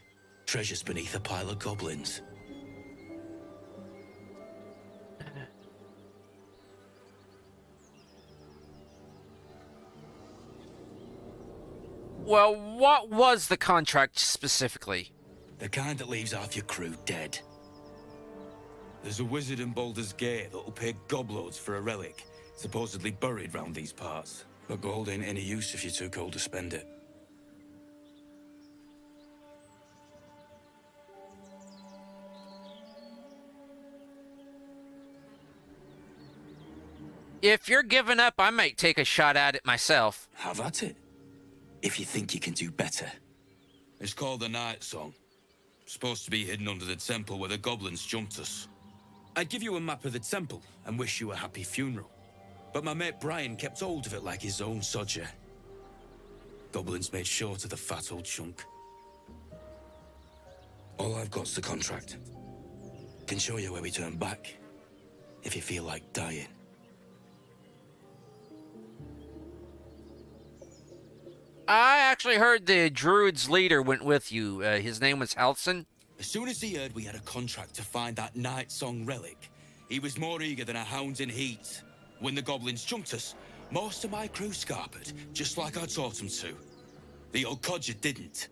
treasures beneath a pile of goblins. Well, what was the contract specifically? The kind that leaves half your crew dead. There's a wizard in Baldur's Gate that'll pay gobloads for a relic, supposedly buried round these parts. But gold ain't any use if you're too cold to spend it. If you're giving up, I might take a shot at it myself. Have at it. If you think you can do better. It's called the Night Song. Supposed to be hidden under the temple where the goblins jumped us. I'd give you a map of the temple and wish you a happy funeral. But my mate Brian kept hold of it like his own sodger. Goblins made short of the fat old chunk. All I've got's the contract. Can show you where we turn back, if you feel like dying. I actually heard the druid's leader went with you. His name was Halson. As soon as he heard we had a contract to find that Night Song relic, he was more eager than a hound in heat. When the goblins jumped us, most of my crew scarpered, just like I taught them to. The old codger didn't.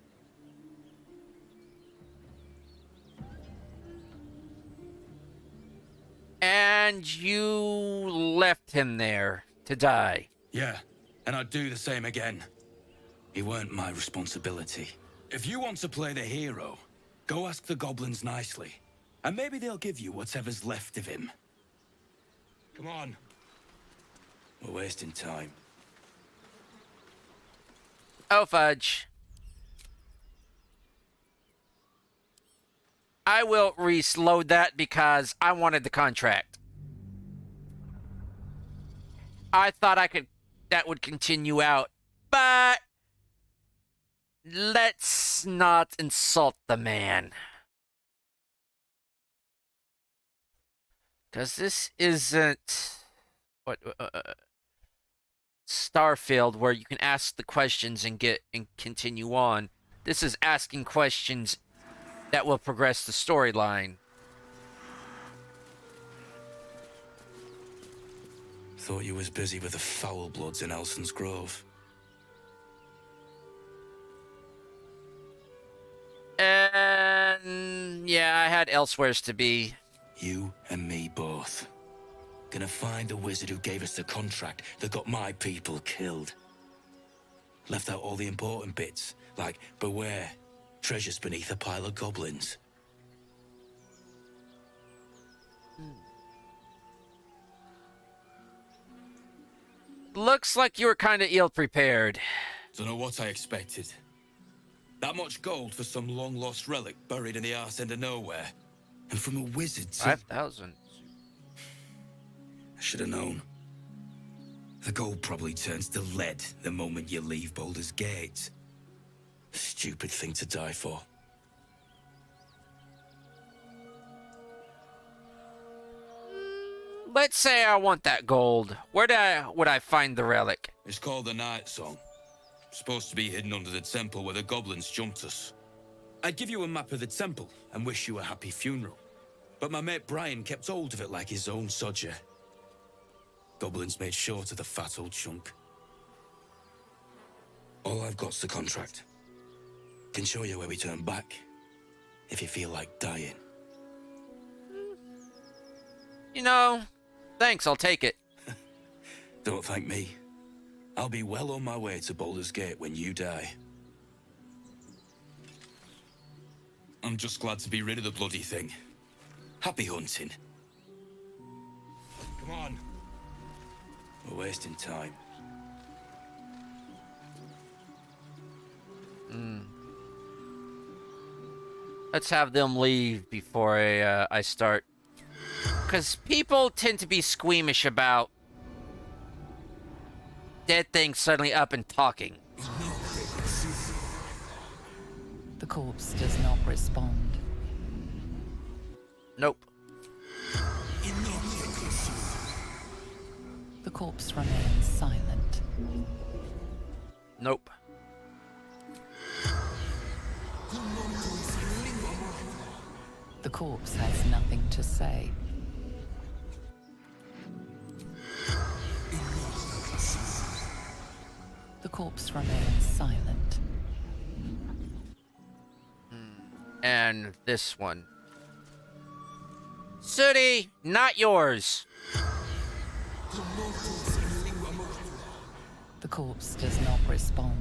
And you left him there to die. Yeah, and I'd do the same again. He weren't my responsibility. If you want to play the hero, go ask the goblins nicely. And maybe they'll give you whatever's left of him. Come on. We're wasting time. Oh, fudge. I will reload that because I wanted the contract. I thought that would continue out, but let's not insult the man. Because this isn't Starfield where you can ask the questions and continue on. This is asking questions that will progress the storyline. Thought you was busy with the foul bloods in Elson's Grove. And yeah, I had elsewheres to be. You and me both. Gonna find the wizard who gave us the contract that got my people killed. Left out all the important bits, like beware, treasures beneath a pile of goblins. Looks like you were kind of ill-prepared. Don't know what I expected. That much gold for some long-lost relic buried in the arse end of nowhere. And from a wizard to... 5,000. I should have known. The gold probably turns to lead the moment you leave Baldur's Gate. Stupid thing to die for. Let's say I want that gold. Where would I find the relic? It's called the Night Song. Supposed to be hidden under the temple where the goblins jumped us. I'd give you a map of the temple and wish you a happy funeral. But my mate Brian kept hold of it like his own sodger. Goblins made short of the fat old chunk. All I've got's the contract. Can show you where we turn back, if you feel like dying. You know, thanks, I'll take it. Don't thank me. I'll be well on my way to Baldur's Gate when you die. I'm just glad to be rid of the bloody thing. Happy hunting. Come on. We're wasting time. Let's have them leave before I start. Because people tend to be squeamish about dead things suddenly up and talking. The corpse does not respond. Nope. The corpse remains silent. Nope. The corpse has nothing to say. The corpse remains silent. And this one. Sooty, not yours. The corpse does not respond.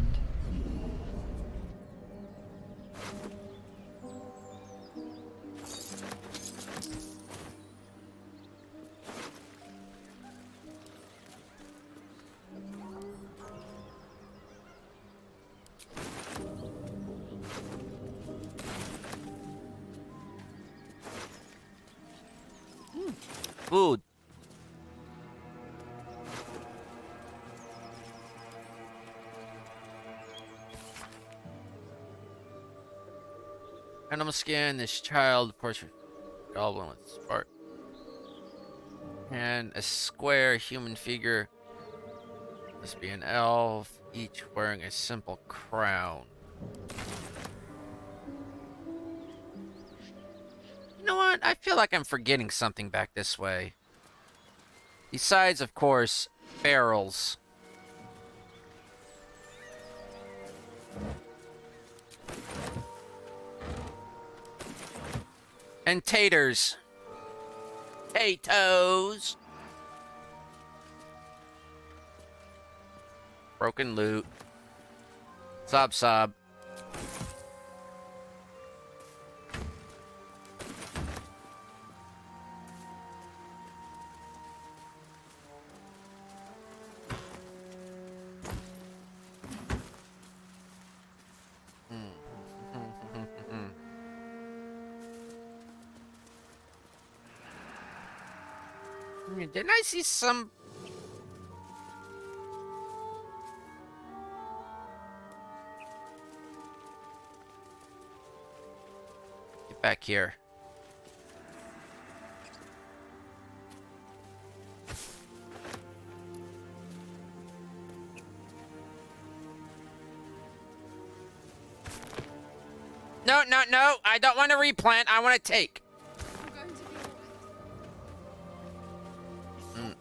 Food. Animal skin, this child portrait goblin with spark. And a square human figure. Must be an elf, each wearing a simple crown. You know what? I feel like I'm forgetting something back this way. Besides, of course, barrels. And taters. Potatoes. Broken loot. Sob sob. Didn't I see some... Get back here. No, no, no. I don't want to replant. I want to take. I'm going to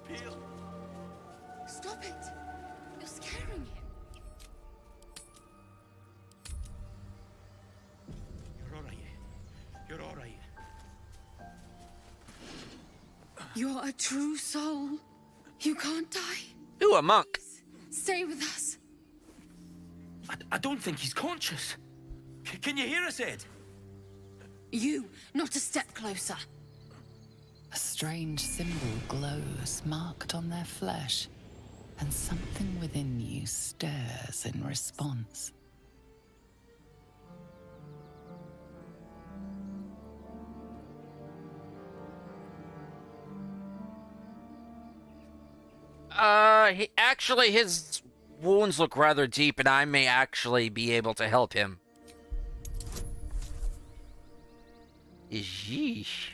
be alright. Stop it! You're scaring him. You're all right. You're all right. You're a true soul. You can't die. Ooh, a monk. Stay with us. I don't think he's conscious. Can you hear us, Ed? You, not a step closer. A strange symbol glows, marked on their flesh, and something within you stirs in response. Actually, his wounds look rather deep, and I may actually be able to help him. Yeesh.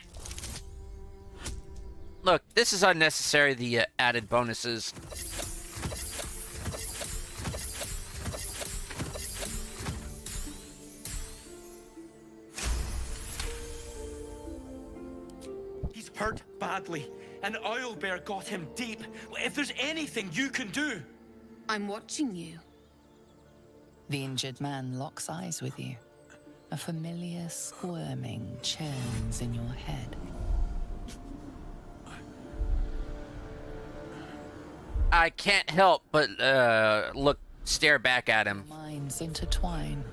Look, this is unnecessary, the added bonuses. He's hurt badly, and Owlbear got him deep. If there's anything you can do... I'm watching you. The injured man locks eyes with you. A familiar squirming churns in your head. I can't help but, stare back at him. Minds intertwine.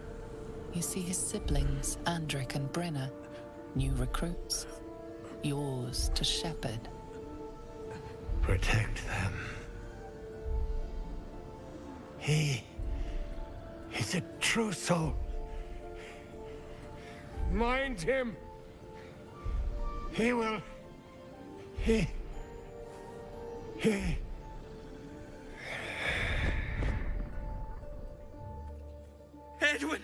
You see his siblings, Andric and Brenna, new recruits, yours to shepherd. Protect them. He's a true soul. Mind him. He will... He... Edwin!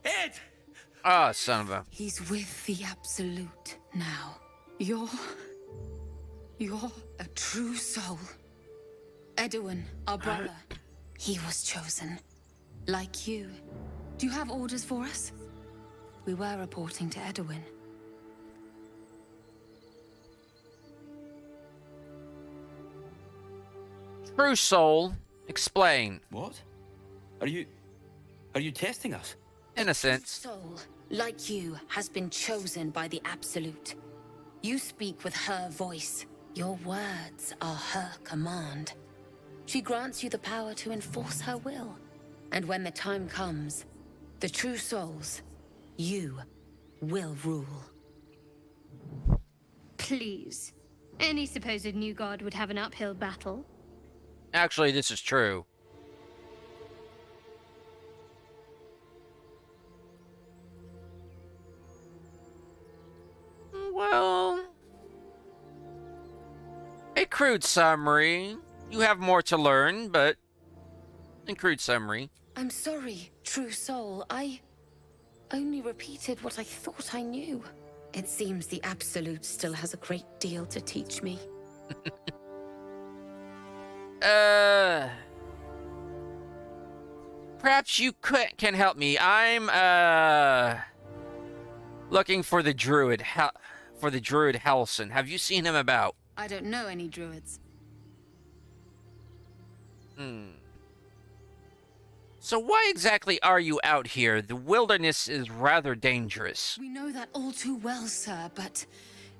Ed! Ah, son of a... He's with the Absolute now. You're a true soul. Edwin, our brother, he was chosen. Like you. Do you have orders for us? We were reporting to Edwin. True soul. Explain. What? Are you testing us? In a sense. Soul, like you, has been chosen by the Absolute. You speak with her voice. Your words are her command. She grants you the power to enforce her will. And when the time comes, the true souls, you will rule. Please. Any supposed new god would have an uphill battle. Actually, this is true. Well... a crude summary. You have more to learn, but... a crude summary. I'm sorry, true soul. I only repeated what I thought I knew. It seems the Absolute still has a great deal to teach me. Perhaps you can help me. I'm, looking for the druid, Halson. Have you seen him about? I don't know any druids. So why exactly are you out here? The wilderness is rather dangerous. We know that all too well, sir, but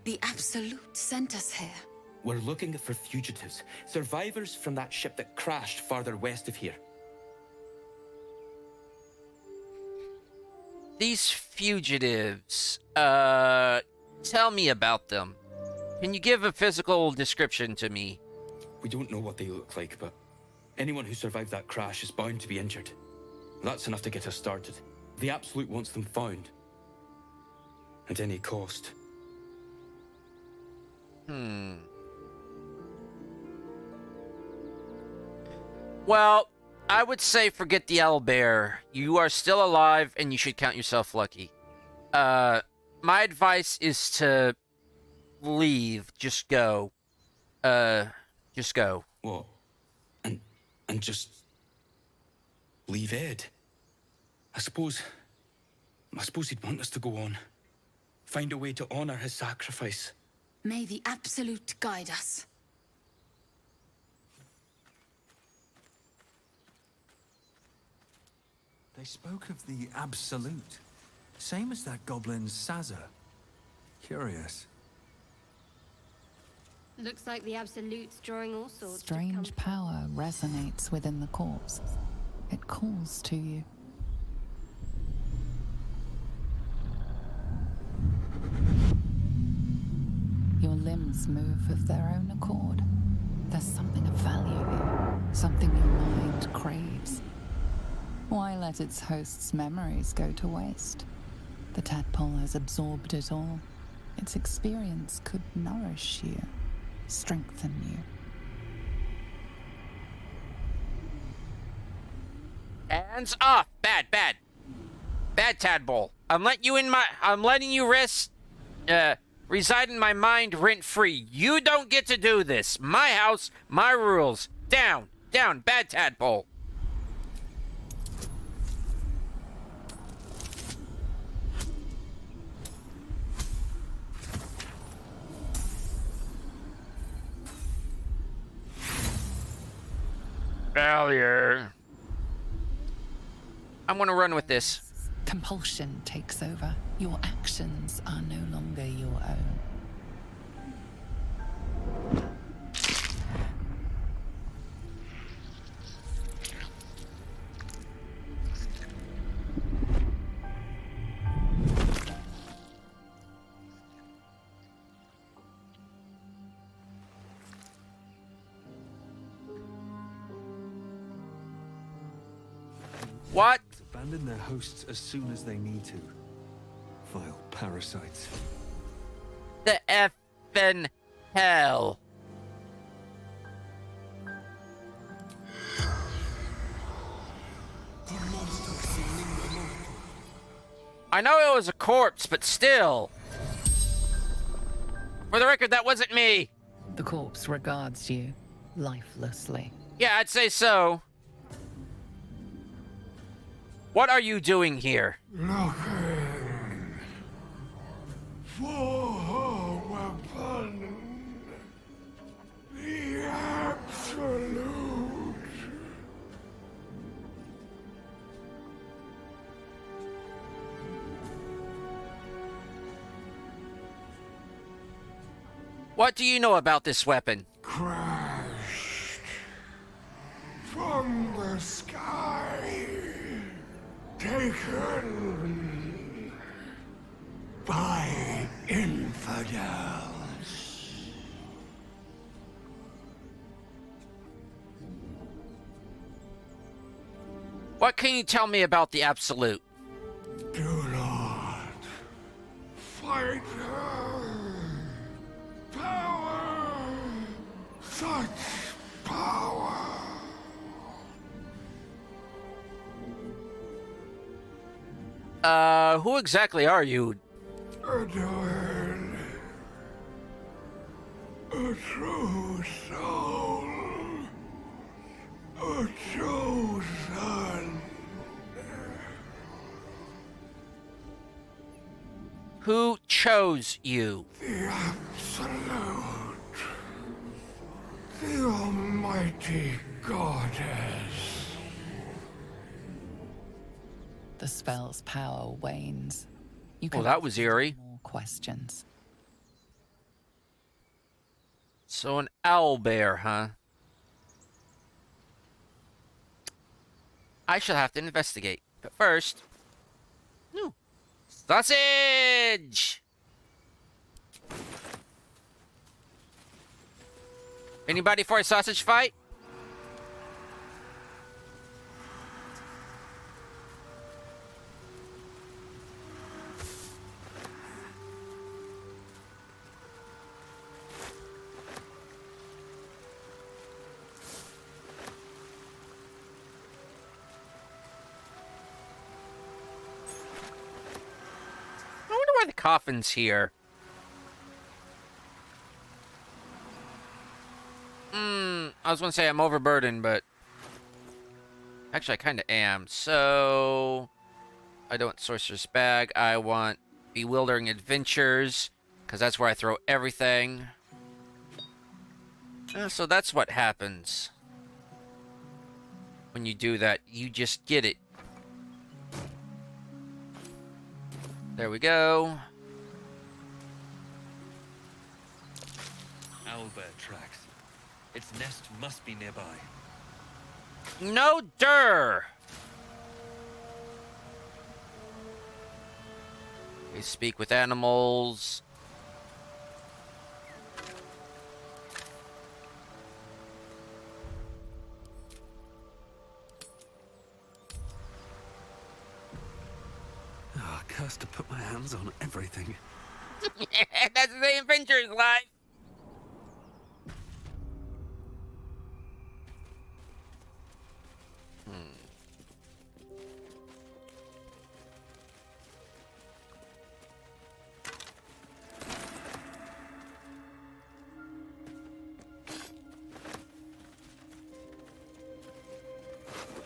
the Absolute sent us here. We're looking for fugitives, survivors from that ship that crashed farther west of here. These fugitives, tell me about them. Can you give a physical description to me? We don't know what they look like, but anyone who survived that crash is bound to be injured. That's enough to get us started. The Absolute wants them found. At any cost. Well, I would say forget the owlbear. You are still alive, and you should count yourself lucky. My advice is to leave. Just go. Just go. What? And just leave Ed? I suppose he'd want us to go on. Find a way to honor his sacrifice. May the Absolute guide us. They spoke of the Absolute. Same as that goblin Sazza. Curious. Looks like the Absolute's drawing all sorts of Strange power resonates within the corpse. It calls to you. Your limbs move of their own accord. There's something of value here, something your mind craves. Why let its host's memories go to waste? The tadpole has absorbed it all. Its experience could nourish you, strengthen you. Hands off! Bad. Bad tadpole. I'm letting you reside in my mind rent-free. You don't get to do this. My house, my rules. Down, bad tadpole. Failure. I'm gonna run with this. Compulsion takes over. Your actions are no longer your own. What? Abandon their hosts as soon as they need to. Vile parasites. The effing hell. I know it was a corpse, but still. For the record, that wasn't me. The corpse regards you lifelessly. Yeah, I'd say so. What are you doing here? Looking for a weapon. The Absolute. What do you know about this weapon? Crashed from the sky. Taken by infidels. What can you tell me about the Absolute? Do not fight her. Power. Such power. Who exactly are you? Adorn. A true soul. A chosen. Who chose you? The Absolute. The Almighty Goddess. The spell's power wanes. You Well, that was eerie. More questions. So an owlbear, huh? I shall have to investigate. But first... No. Sausage! Anybody for a sausage fight? coffins here. I was going to say I'm overburdened, but... Actually, I kind of am. So... I don't want Sorcerer's Bag. I want Bewildering Adventures, because that's where I throw everything. So that's what happens. When you do that, you just get it. There we go. Owlbear tracks. Its nest must be nearby. No dir. We speak with animals. Ah, cursed to put my hands on everything. That's the adventurer's life.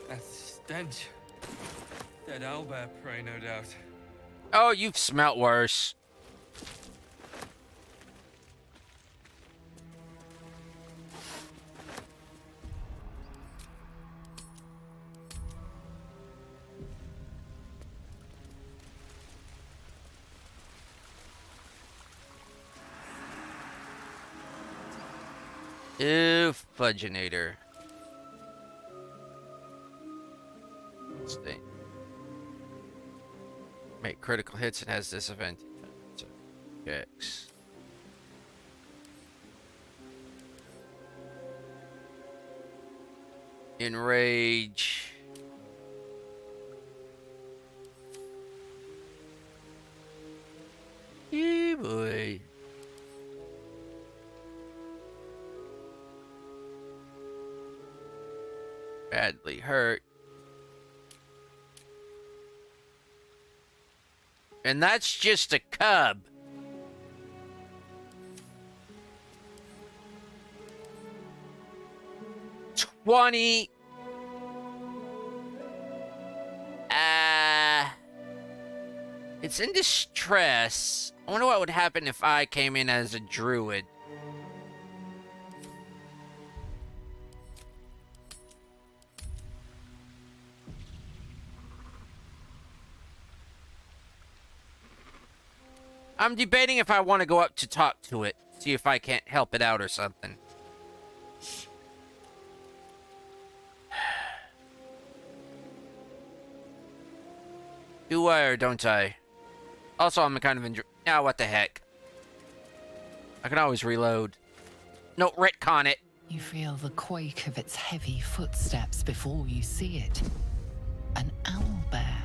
That stench. Dead owlbear prey, no doubt. Oh, you've smelt worse. Ew, Fudginator. Stay. Make critical hits and has this event. X. Enrage. Yee boy. Badly hurt. And that's just a cub. $20. It's in distress. I wonder what would happen if I came in as a druid. I'm debating if I want to go up to talk to it, see if I can't help it out or something. Do I or don't I? Also, I'm kind of Ah, what the heck. I can always reload. No, retcon it. You feel the quake of its heavy footsteps before you see it. An owlbear,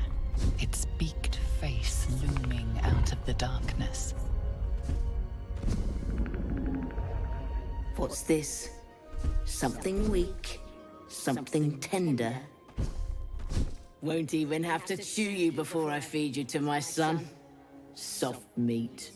its beaked face looming out of the darkness. What's this? Something weak, something tender. Won't even have to chew you before I feed you to my son. Soft meat.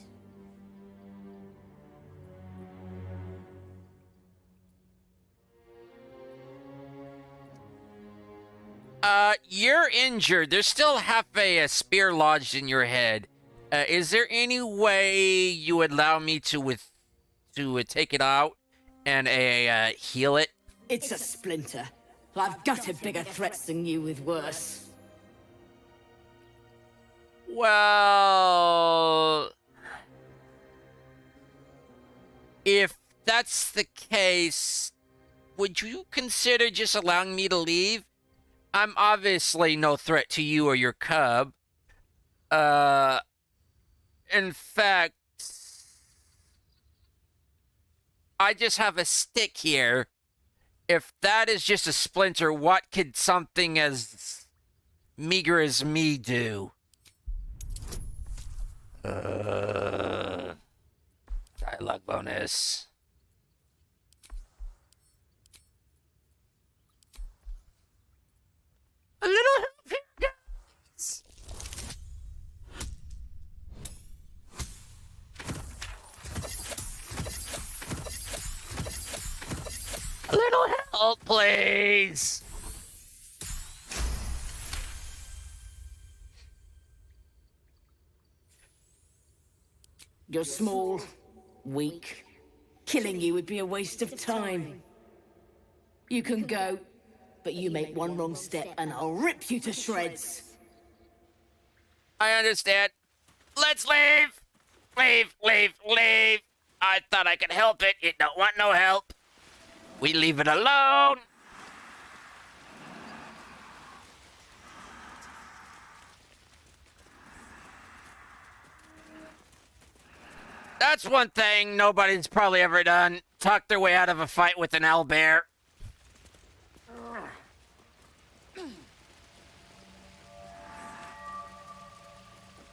You're injured. There's still half a spear lodged in your head. Is there any way you would allow me to take it out and heal it? It's a splinter. I've gutted bigger threats than you with worse. Well, if that's the case, would you consider just allowing me to leave? I'm obviously no threat to you or your cub. In fact, I just have a stick here. If that is just a splinter, what could something as meager as me do? Dialogue bonus. A little help here, guys. Salt, please. You're small, weak. Killing you would be a waste of time. You can go, but you make one wrong step and I'll rip you to shreds. I understand. Let's leave. Leave, leave, leave. I thought I could help it. You don't want no help. We leave it alone. That's one thing nobody's probably ever done. Talk their way out of a fight with an owlbear.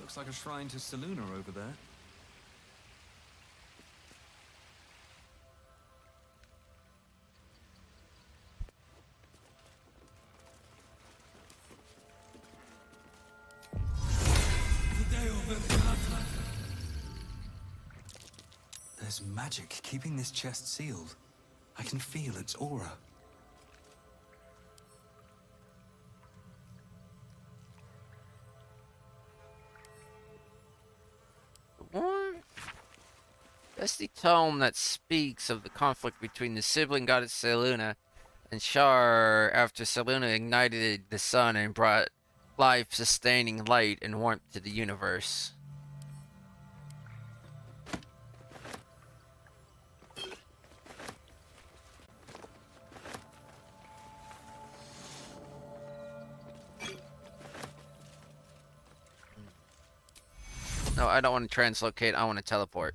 Looks like a shrine to Selûne over there. There's magic keeping this chest sealed. I can feel its aura. That's the tome that speaks of the conflict between the sibling goddess Selûne and Shar after Selûne ignited the sun and brought life-sustaining light and warmth to the universe. No, I don't want to translocate, I want to teleport.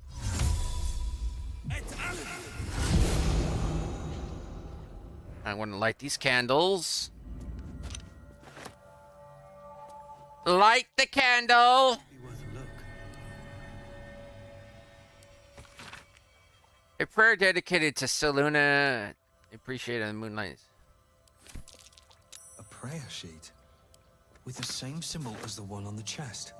I want to light these candles. Light the candle! A prayer dedicated to Selûne. Appreciate the moonlight. A prayer sheet with the same symbol as the one on the chest.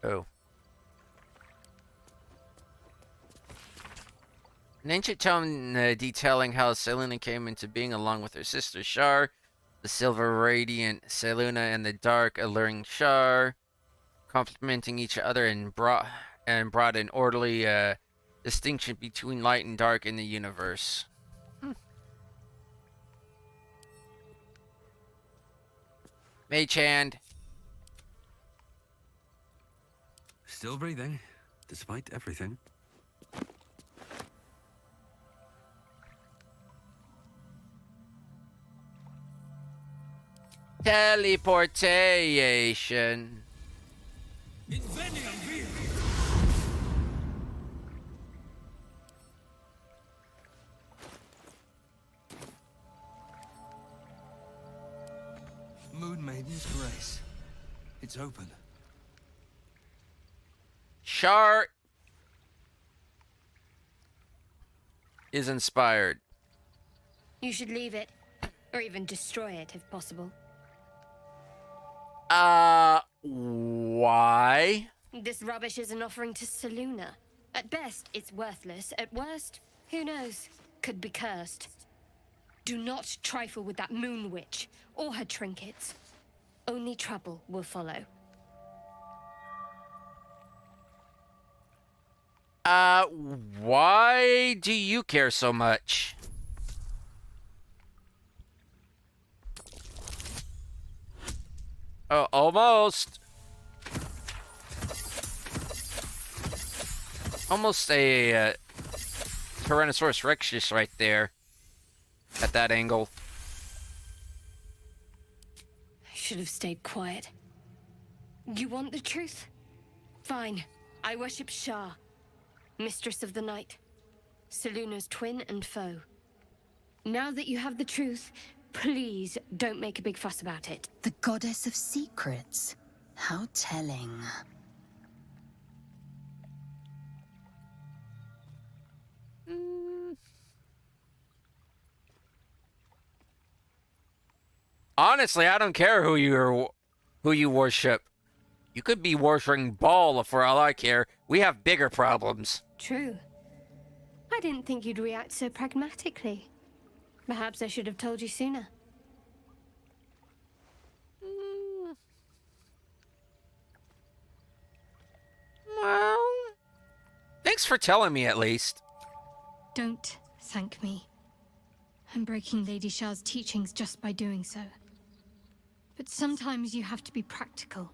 Oh. An ancient tome detailing how Selûne came into being along with her sister Shar, the silver radiant Selûne and the dark alluring Shar, complementing each other and brought an orderly distinction between light and dark in the universe. Mage hand. Still breathing, despite everything. Teleportation. Moon Maiden's Grace. It's open. Shar is inspired. You should leave it, or even destroy it if possible. Why? This rubbish is an offering to Selûne. At best, it's worthless. At worst, who knows? Could be cursed. Do not trifle with that moon witch, or her trinkets. Only trouble will follow. Why do you care so much? Oh, almost. Almost a Tyrannosaurus Rex just right there. At that angle. I should have stayed quiet. You want the truth? Fine. I worship Shar, Mistress of the Night, Selûne's twin and foe. Now that you have the truth, please don't make a big fuss about it. The goddess of secrets. How telling. Honestly, I don't care who you worship. You could be worshipping Baal for all I care. We have bigger problems. True. I didn't think you'd react so pragmatically. Perhaps I should have told you sooner. Well, thanks for telling me at least. Don't thank me. I'm breaking Lady Shah's teachings just by doing so. But sometimes you have to be practical.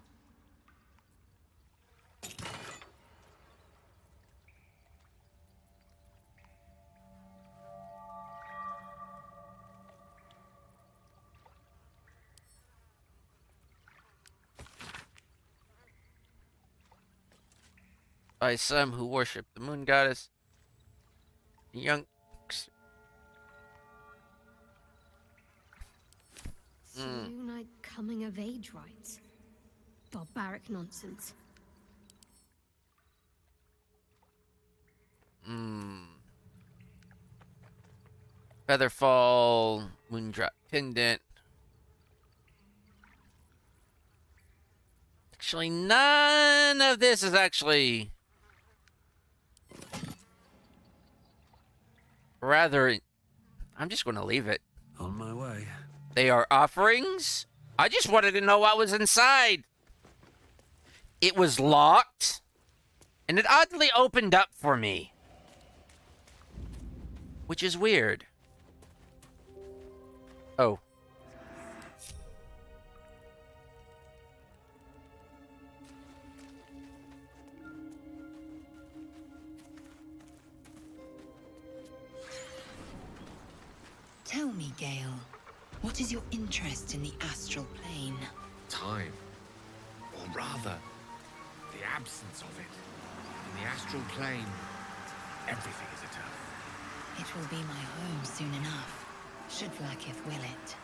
By some who worship the moon goddess. Young. Selûnite coming of age rites. Barbaric nonsense. Featherfall, Moondrop Pendant. Actually, none of this is actually rather. I'm just going to leave it. On my way. They are offerings. I just wanted to know what was inside. It was locked, and it oddly opened up for me, which is weird. Oh. Tell me, Gale, what is your interest in the astral plane? Time. Or rather, the absence of it. In the astral plane, everything is eternal. It will be my home soon enough, should Vlaakith will it.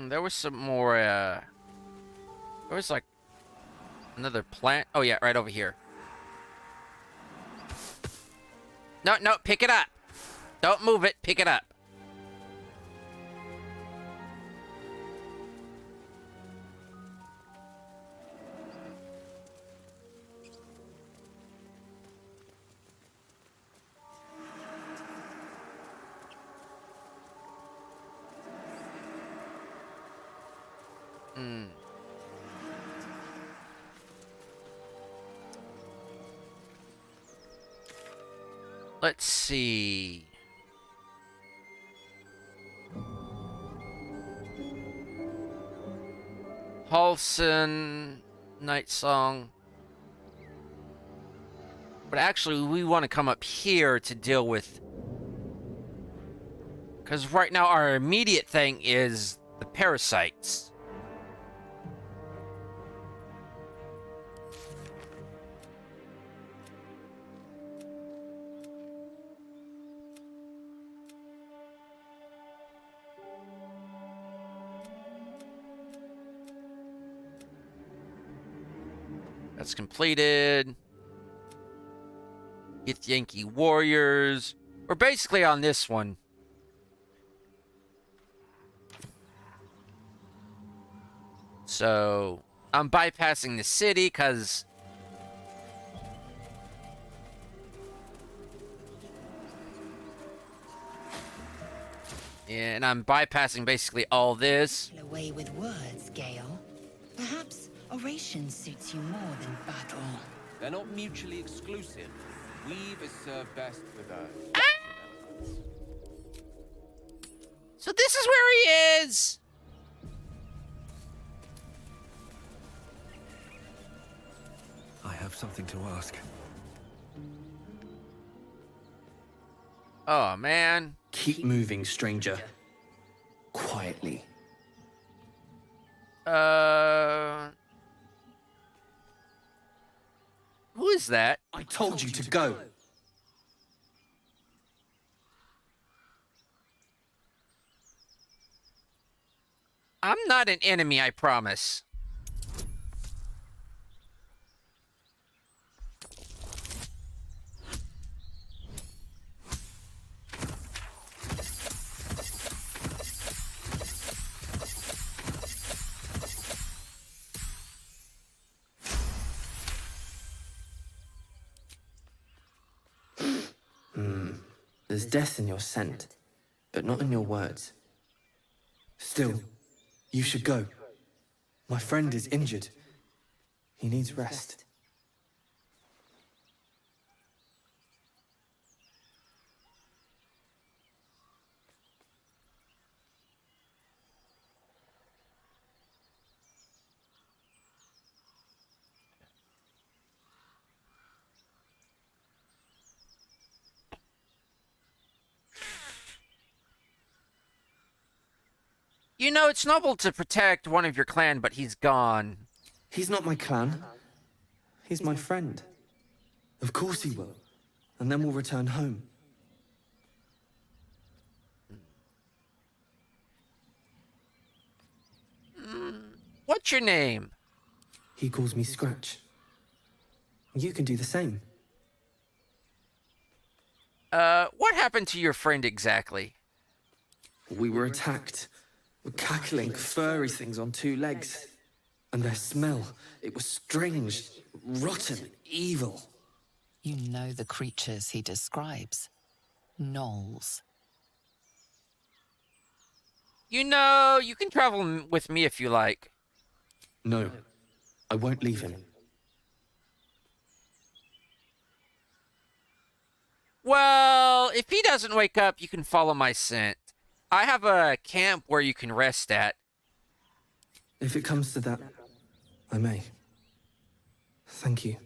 There was some more, there was like another plant. Oh yeah, right over here. No, pick it up. Don't move it, pick it up. Let's see. Halson, Night Song. But actually, we want to come up here to deal with... Because right now, our immediate thing is the parasites. That's completed. Get Yankee Warriors. We're basically on this one. So, I'm bypassing the city because... And I'm bypassing basically all this. Away with words, Gale. Perhaps oration suits you more than battle. They're not mutually exclusive. Weave is served best with a... So this is where he is! I have something to ask. Oh, man. Keep moving, stranger. Quietly. Who is that? I told you to go. I'm not an enemy, I promise. There's death in your scent, but not in your words. Still, you should go. My friend is injured. He needs rest. You know, it's noble to protect one of your clan, but he's gone. He's not my clan. He's my friend. Of course he will. And then we'll return home. What's your name? He calls me Scratch. You can do the same. What happened to your friend exactly? We were attacked. Cackling, furry things on two legs. And their smell, it was strange, rotten, evil. You know the creatures he describes. Gnolls. You know, you can travel with me if you like. No, I won't leave him. Well, if he doesn't wake up, you can follow my scent. I have a camp where you can rest at. If it comes to that, I may. Thank you.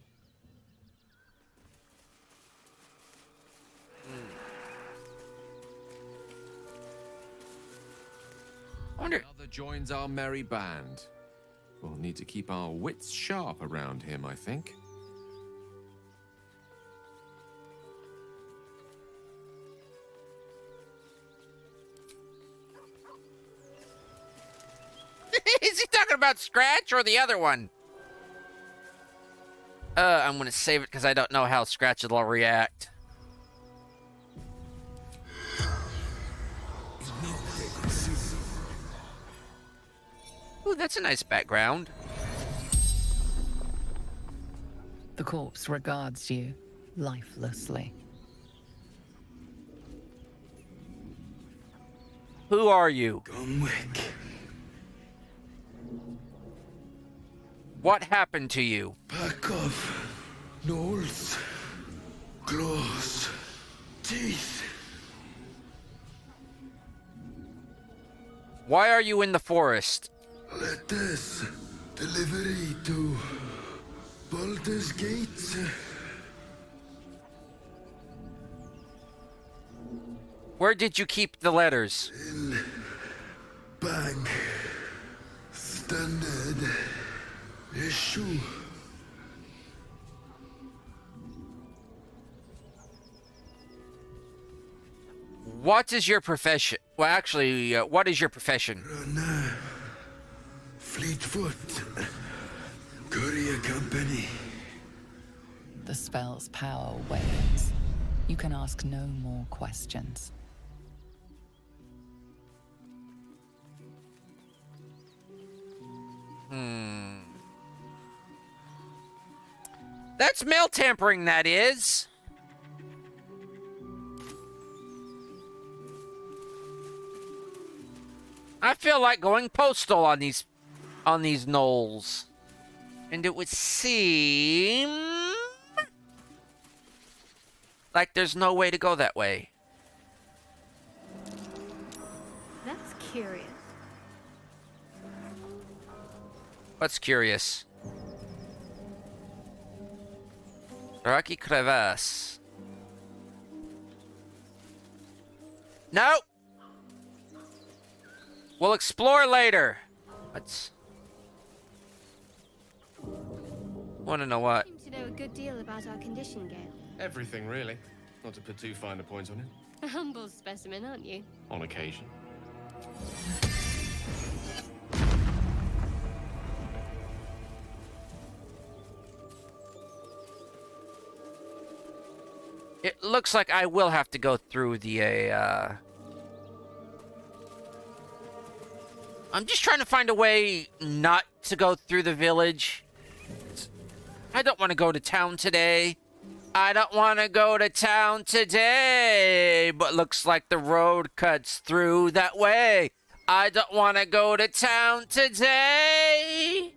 Another joins our merry band. We'll need to keep our wits sharp around him, I think. Is he talking about Scratch or the other one? I'm gonna save it because I don't know how Scratch will react. Ooh, that's a nice background. The corpse regards you lifelessly. Who are you? Gunwick. What happened to you? Pack of gnolls, claws, teeth. Why are you in the forest? Let us delivery to Baldur's gates. Where did you keep the letters? In bag. Standard issue. What is your profession? Well, actually, what is your profession? Runner. Fleetfoot. Courier company. The spell's power wanes. You can ask no more questions. That's mail tampering, that is. I feel like going postal on these gnolls. And it would seem like there's no way to go that way. That's curious. What's curious? Rocky crevasse. Nope. We'll explore later. Let's. Want to know what? You seem to know a good deal about our condition, Gale. Everything, really. Not to put too fine a point on it. A humble specimen, aren't you? On occasion. It looks like I will have to go through the, I'm just trying to find a way not to go through the village. I don't want to go to town today. I don't want to go to town today, but looks like the road cuts through that way. I don't want to go to town today,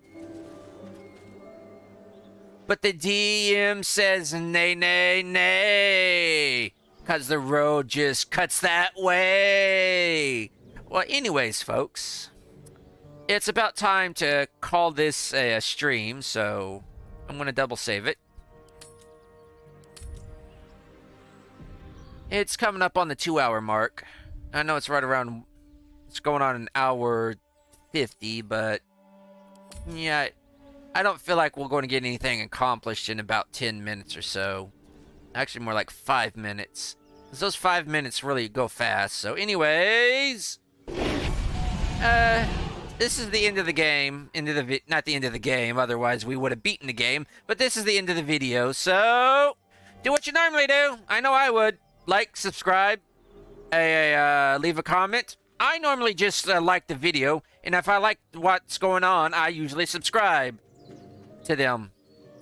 but the DM says nay, nay, nay, because the road just cuts that way. Well, anyways, folks, it's about time to call this a stream, so I'm going to double save it. It's coming up on the 2-hour mark. I know it's right around, it's going on an hour 50, but yeah, I don't feel like we're going to get anything accomplished in about 10 minutes or so. Actually, more like 5 minutes. Because those 5 minutes really go fast. So anyways, this is the end of the game. Not the end of the game, otherwise we would have beaten the game. But this is the end of the video, so do what you normally do. I know I would. Like, subscribe, leave a comment. I normally just like the video, and if I like what's going on, I usually subscribe to them.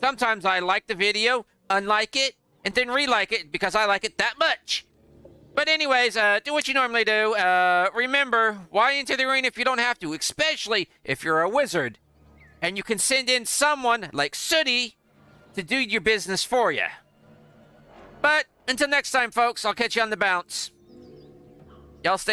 Sometimes I like the video, unlike it, and then re-like it because I like it that much. But anyways, do what you normally do. Remember, why into the arena if you don't have to, especially if you're a wizard. And you can send in someone like Sooty to do your business for you. But until next time, folks, I'll catch you on the bounce. Y'all stay